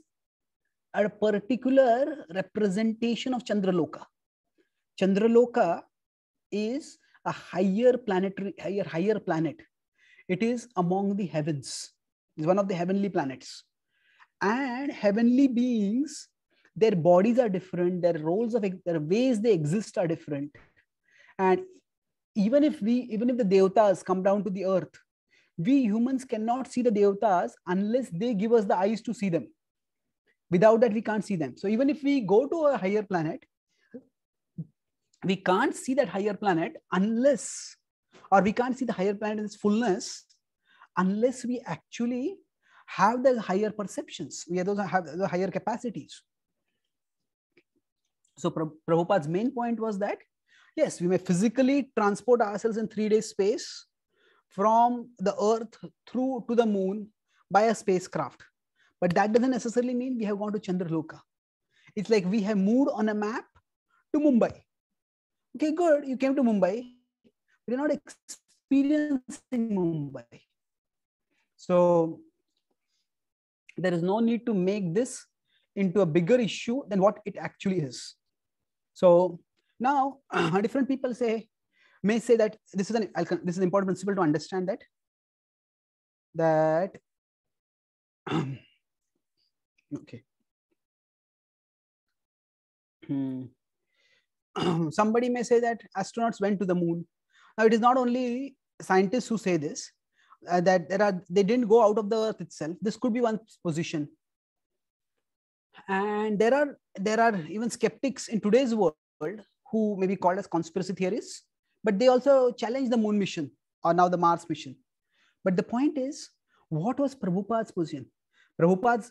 Speaker 1: a particular representation of Chandraloka. Chandraloka is a higher planet. It is among the heavens. It's one of the heavenly planets. And heavenly beings, their bodies are different, their roles of their ways they exist are different. And even if the Devatas come down to the earth, we humans cannot see the Devatas unless they give us the eyes to see them. Without that, we can't see them. So even if we go to a higher planet, we can't see that higher planet unless, or we can't see the higher planet in its fullness unless we actually have the higher perceptions. We have the higher capacities. So Prabhupada's main point was that, yes, we may physically transport ourselves in 3 days space from the earth through to the moon by a spacecraft. But that doesn't necessarily mean we have gone to Chandraloka. It's like we have moved on a map to Mumbai. Okay, good. You came to Mumbai. You're not experiencing Mumbai. So there is no need to make this into a bigger issue than what it actually is. So now different people may say that this is an important principle to understand, that okay. Somebody may say that astronauts went to the moon. Now it is not only scientists who say this, that they didn't go out of the earth itself. This could be one position. And there are even skeptics in today's world who may be called as conspiracy theorists, but they also challenge the moon mission or now the Mars mission. But the point is, what was Prabhupada's position? Prabhupada,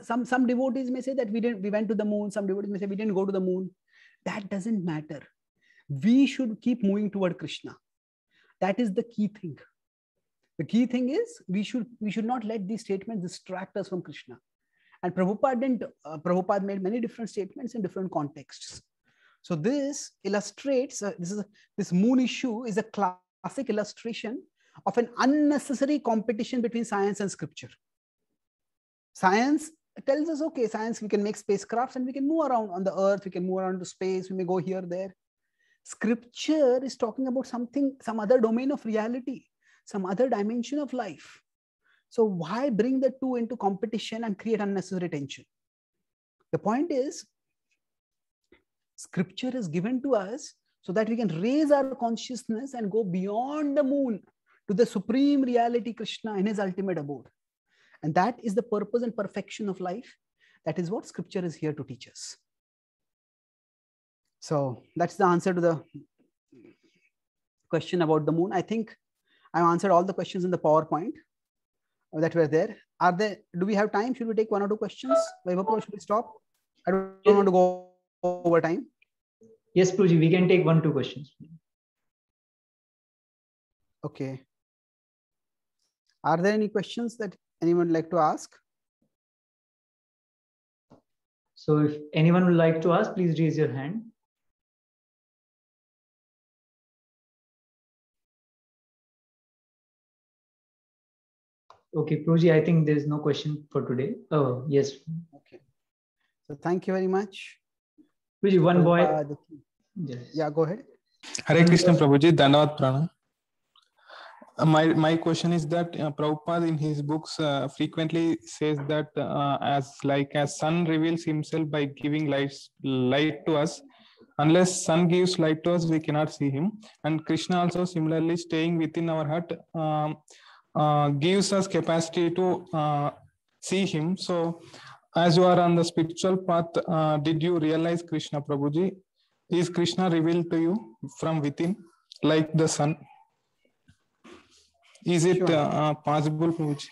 Speaker 1: some devotees may say that we went to the moon. Some devotees may say we didn't go to the moon. That doesn't matter. We should keep moving toward Krishna. That is the key thing. The key thing is we should not let these statements distract us from Krishna. And Prabhupada made many different statements in different contexts. So this illustrates, this moon issue is a classic illustration of an unnecessary competition between science and scripture. Science tells us, okay, science, we can make spacecrafts and we can move around on the earth, we can move around to space, we may go here, there. Scripture is talking about some other domain of reality, some other dimension of life. So why bring the two into competition and create unnecessary tension? The point is, scripture is given to us so that we can raise our consciousness and go beyond the moon to the supreme reality, Krishna, in his ultimate abode. And that is the purpose and perfection of life. That is what scripture is here to teach us. So that's the answer to the question about the moon. I think I've answered all the questions in the PowerPoint that were there. Do we have time? Should we take 1 or 2 questions? Should we stop? I don't want to go over time.
Speaker 2: Yes, Prabhuji, we can take 1 or 2 questions.
Speaker 1: Okay. Are there any questions that anyone would like to ask?
Speaker 2: So if anyone would like to ask, please raise your hand. Okay, Prabhuji, I think there's no question for today. Oh, yes.
Speaker 1: Okay. So thank you very much.
Speaker 2: Prabhuji, one boy.
Speaker 1: Yes. Yeah, go ahead.
Speaker 3: Hare Krishna, Prabhuji. Dhanavad Prana. My question is that Prabhupada in his books frequently says that as sun reveals himself by giving light to us, unless sun gives light to us, we cannot see him. And Krishna also similarly staying within our heart gives us capacity to see him. So as you are on the spiritual path, did you realize Krishna, Prabhuji? Is Krishna revealed to you from within like the sun? Is it possible, Prabhuji?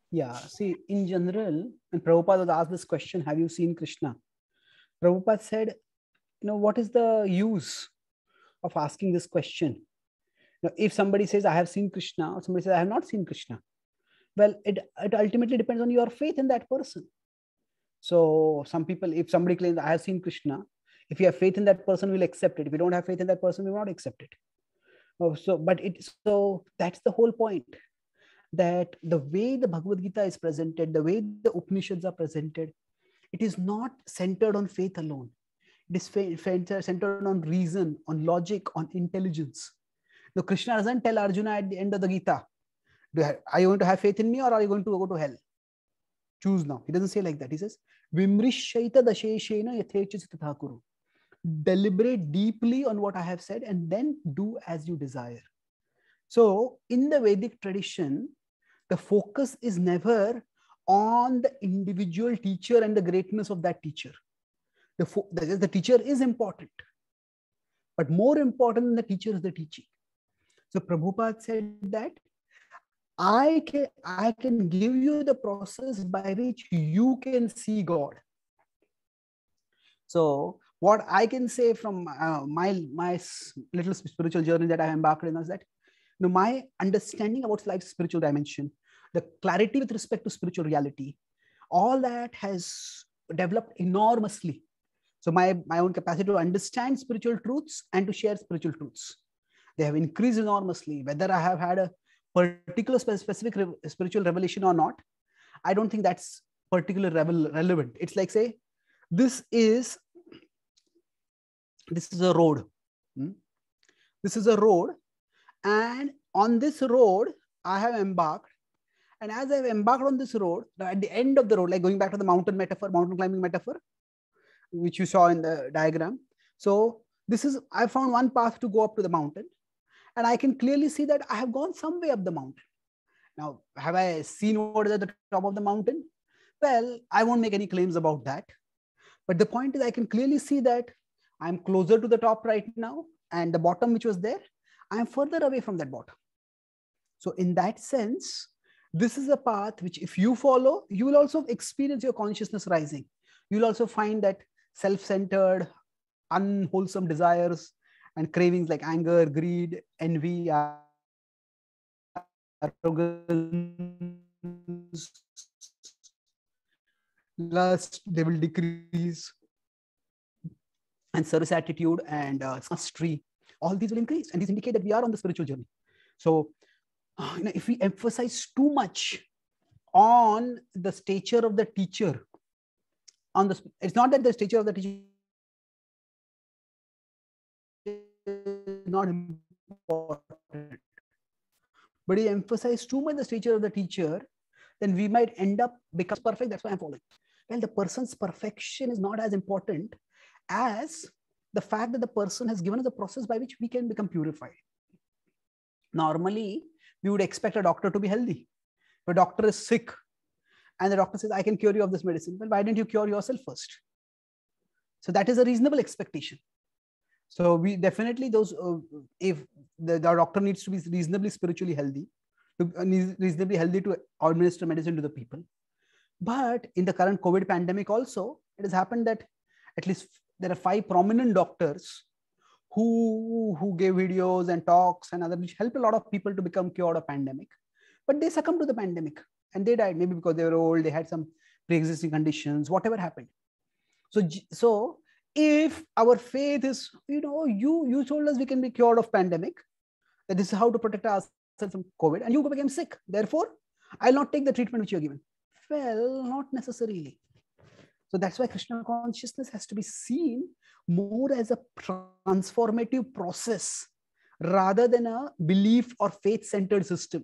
Speaker 1: Yeah, see, in general, when Prabhupada was asked this question, have you seen Krishna? Prabhupada said, what is the use of asking this question? Now, if somebody says, I have seen Krishna, or somebody says, I have not seen Krishna, well, it ultimately depends on your faith in that person. So some people, if somebody claims, I have seen Krishna, if you have faith in that person, we'll accept it. If you don't have faith in that person, we will not accept it. So that's the whole point, that the way the Bhagavad Gita is presented, the way the Upanishads are presented, it is not centered on faith alone. It is centered on reason, on logic, on intelligence. Now, Krishna doesn't tell Arjuna at the end of the Gita, are you going to have faith in me or are you going to go to hell? Choose now. He doesn't say like that. He says, Vimrishaita dasheshena yathechachita kuru. deliberate deeply on what I have said, and then do as you desire. So in the Vedic tradition, the focus is never on the individual teacher and the greatness of that teacher. The teacher is important, but more important than the teacher is the teaching. So Prabhupada said that I can give you the process by which you can see God. So what I can say from my little spiritual journey that I embarked in is that, you know, my understanding about life's spiritual dimension, the clarity with respect to spiritual reality, all that has developed enormously. So my own capacity to understand spiritual truths and to share spiritual truths, they have increased enormously. Whether I have had a particular specific spiritual revelation or not, I don't think that's particularly relevant. It's like, say, this is a road. This is a road, and on this road I have embarked. And as I've embarked on this road, at the end of the road, like going back to the mountain metaphor, mountain climbing metaphor, which you saw in the diagram. So I found one path to go up to the mountain, and I can clearly see that I have gone some way up the mountain. Now, have I seen what is at the top of the mountain? Well, I won't make any claims about that. But the point is, I can clearly see that I'm closer to the top right now, and the bottom, which was there, I'm further away from that bottom. So in that sense, this is a path which, if you follow, you will also experience your consciousness rising. You'll also find that self-centered, unwholesome desires and cravings like anger, greed, envy, arrogance, lust, they will decrease, and service attitude and mastery, all these will increase, and these indicate that we are on the spiritual journey. So if we emphasize too much on the stature of the teacher, it's not that the stature of the teacher is not important, but you emphasize too much the stature of the teacher, then we might end up becoming perfect. That's why I'm following. Well, the person's perfection is not as important as the fact that the person has given us a process by which we can become purified. Normally, we would expect a doctor to be healthy. If a doctor is sick and the doctor says, I can cure you of this medicine, well, why didn't you cure yourself first? So that is a reasonable expectation. So we definitely, if the doctor needs to be reasonably spiritually healthy, reasonably healthy to administer medicine to the people. But in the current COVID pandemic also, it has happened that at least there are 5 prominent doctors who gave videos and talks and other, which help a lot of people to become cured of pandemic. But they succumbed to the pandemic and they died, maybe because they were old, they had some pre-existing conditions, whatever happened. So if our faith is, you told us we can be cured of pandemic, that this is how to protect ourselves from COVID, and you became sick. Therefore, I'll not take the treatment which you're given. Well, not necessarily. So that's why Krishna consciousness has to be seen more as a transformative process rather than a belief or faith-centered system.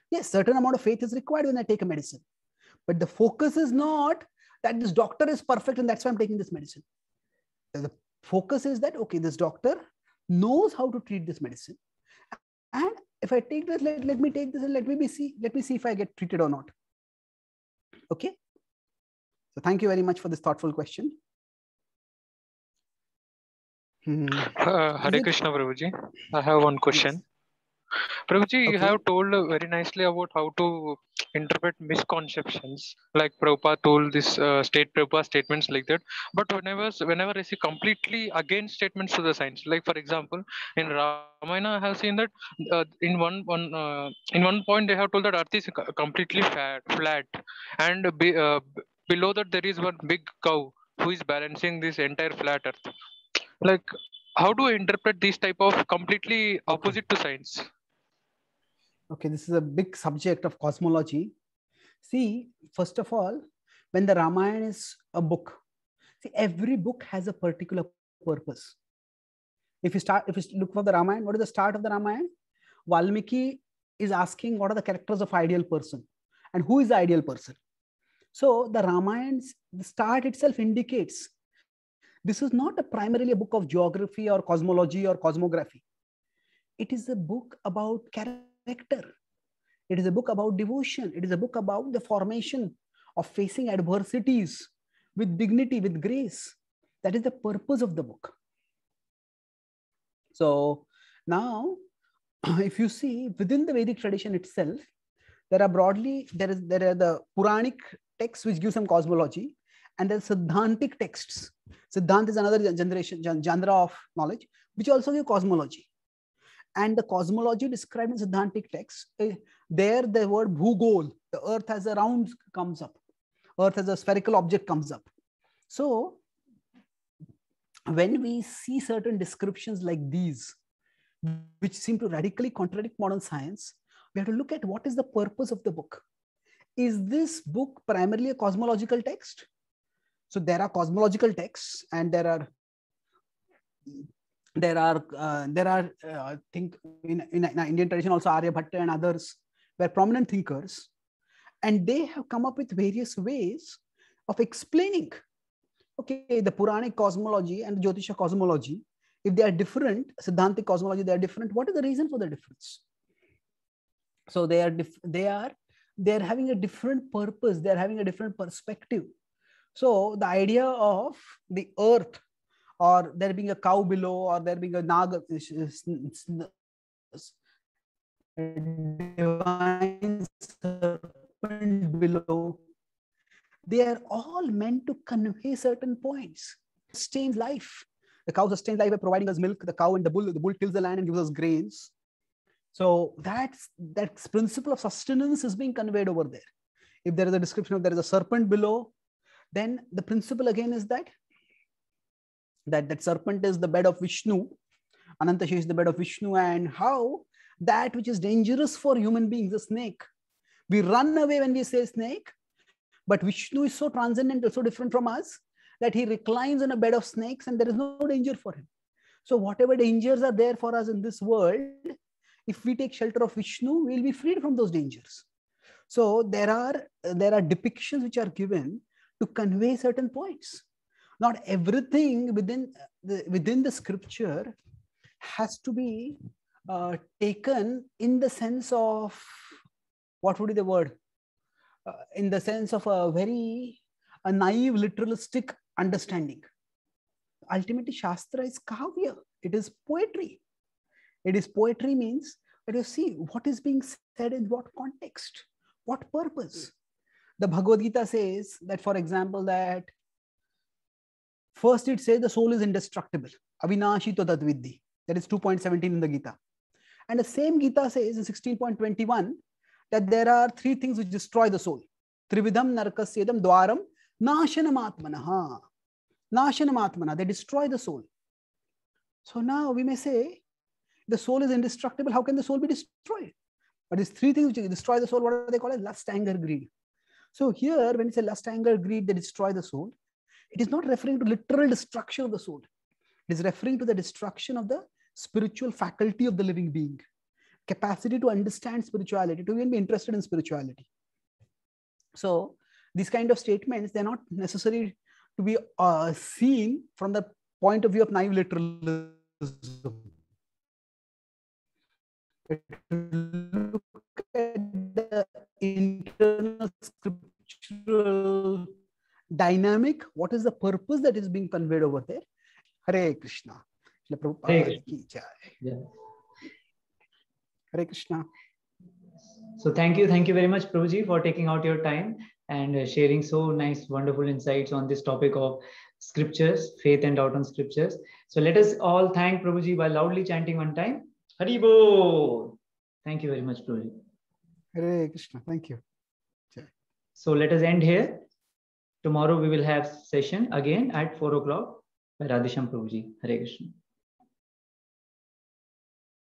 Speaker 1: Yes, certain amount of faith is required when I take a medicine. But the focus is not that this doctor is perfect and that's why I'm taking this medicine. The focus is that, okay, this doctor knows how to treat this medicine. And if I take this, let me take this and let me see if I get treated or not. Okay. So thank you very much for this thoughtful question.
Speaker 4: Hare Krishna, Prabhuji. I have one question. Yes. Prabhuji, you have told very nicely about how to interpret misconceptions, like Prabhupada told this Prabhupada statements like that. But whenever I see completely against statements to the science, like for example, in Ramayana, I have seen that in one point they have told that Earth is completely flat, and below that there is one big cow who is balancing this entire flat Earth. Like, how do I interpret this type of completely opposite to science?
Speaker 1: Okay, this is a big subject of cosmology. See, first of all, when the Ramayana is a book, see, every book has a particular purpose. If you look for the Ramayana, what is the start of the Ramayana? Valmiki is asking what are the characters of ideal person and who is the ideal person. So the Ramayana, the start itself indicates This is not primarily a book of geography or cosmology or cosmography. It is a book about character. It is a book about devotion. It is a book about the formation of facing adversities with dignity, with grace. That is the purpose of the book. So now, if you see within the Vedic tradition itself, there are broadly, there are the Puranic texts which give some cosmology, and then Siddhantic texts. Siddhant is another genre of knowledge, which also give cosmology. And the cosmology described in Siddhantic texts, there the word Bhugol, the earth as a round comes up. Earth as a spherical object comes up. So when we see certain descriptions like these, which seem to radically contradict modern science, we have to look at what is the purpose of the book. Is this book primarily a cosmological text? So there are cosmological texts, and there are I think in Indian tradition also Aryabhatta and others were prominent thinkers, and they have come up with various ways of explaining, okay, the Puranic cosmology and Jyotisha cosmology, if they are different, Siddhantic cosmology, they are different. What is the reason for the difference? So they are having a different purpose. They are having a different perspective. So the idea of the earth, or there being a cow below, or there being a naga, divine serpent below, they are all meant to convey certain points. Sustains life. The cow sustains life by providing us milk. The cow and the bull tills the land and gives us grains. So that principle of sustenance is being conveyed over there. If there is a description of there is a serpent below, then the principle again is that serpent is the bed of Vishnu. Anantashesh is the bed of Vishnu, and how that which is dangerous for human beings, a snake. We run away when we say snake, but Vishnu is so transcendental, so different from us, that he reclines on a bed of snakes and there is no danger for him. So whatever dangers are there for us in this world, if we take shelter of Vishnu, we will be freed from those dangers. So there are depictions which are given to convey certain points. Not everything within the scripture has to be taken in the sense of, what would be the word? In the sense of a naive literalistic understanding. Ultimately, Shastra is Kavya. It is poetry. It is poetry means that you see what is being said in what context, what purpose. The Bhagavad Gita says that, for example, that first it says the soul is indestructible. Avinashi tadad viddhi. That is 2.17 in the Gita. And the same Gita says in 16.21 that there are three things which destroy the soul. Trividham narakasyedam dwaram nashanam atmana. They destroy the soul. So now we may say the soul is indestructible. How can the soul be destroyed? But these three things which destroy the soul, what are they called? Lust, anger, greed. So here, when it's a lust, anger, greed, they destroy the soul. It is not referring to literal destruction of the soul. It is referring to the destruction of the spiritual faculty of the living being. Capacity to understand spirituality, to even be interested in spirituality. So these kind of statements, they're not necessary to be seen from the point of view of naive literalism. Look at the internal scriptural dynamic. What is the purpose that is being conveyed over there? Hare Krishna.
Speaker 2: Hare
Speaker 1: Krishna.
Speaker 2: So thank you very much, Prabhuji, for taking out your time and sharing so nice, wonderful insights on this topic of scriptures, faith and doubt on scriptures. So let us all thank Prabhuji by loudly chanting one time. Haribol. Thank you very much, Prabhuji.
Speaker 1: Hare Krishna. Thank you.
Speaker 2: So let us end here. Tomorrow we will have session again at 4 o'clock by Radhesham Prabhuji. Hare Krishna.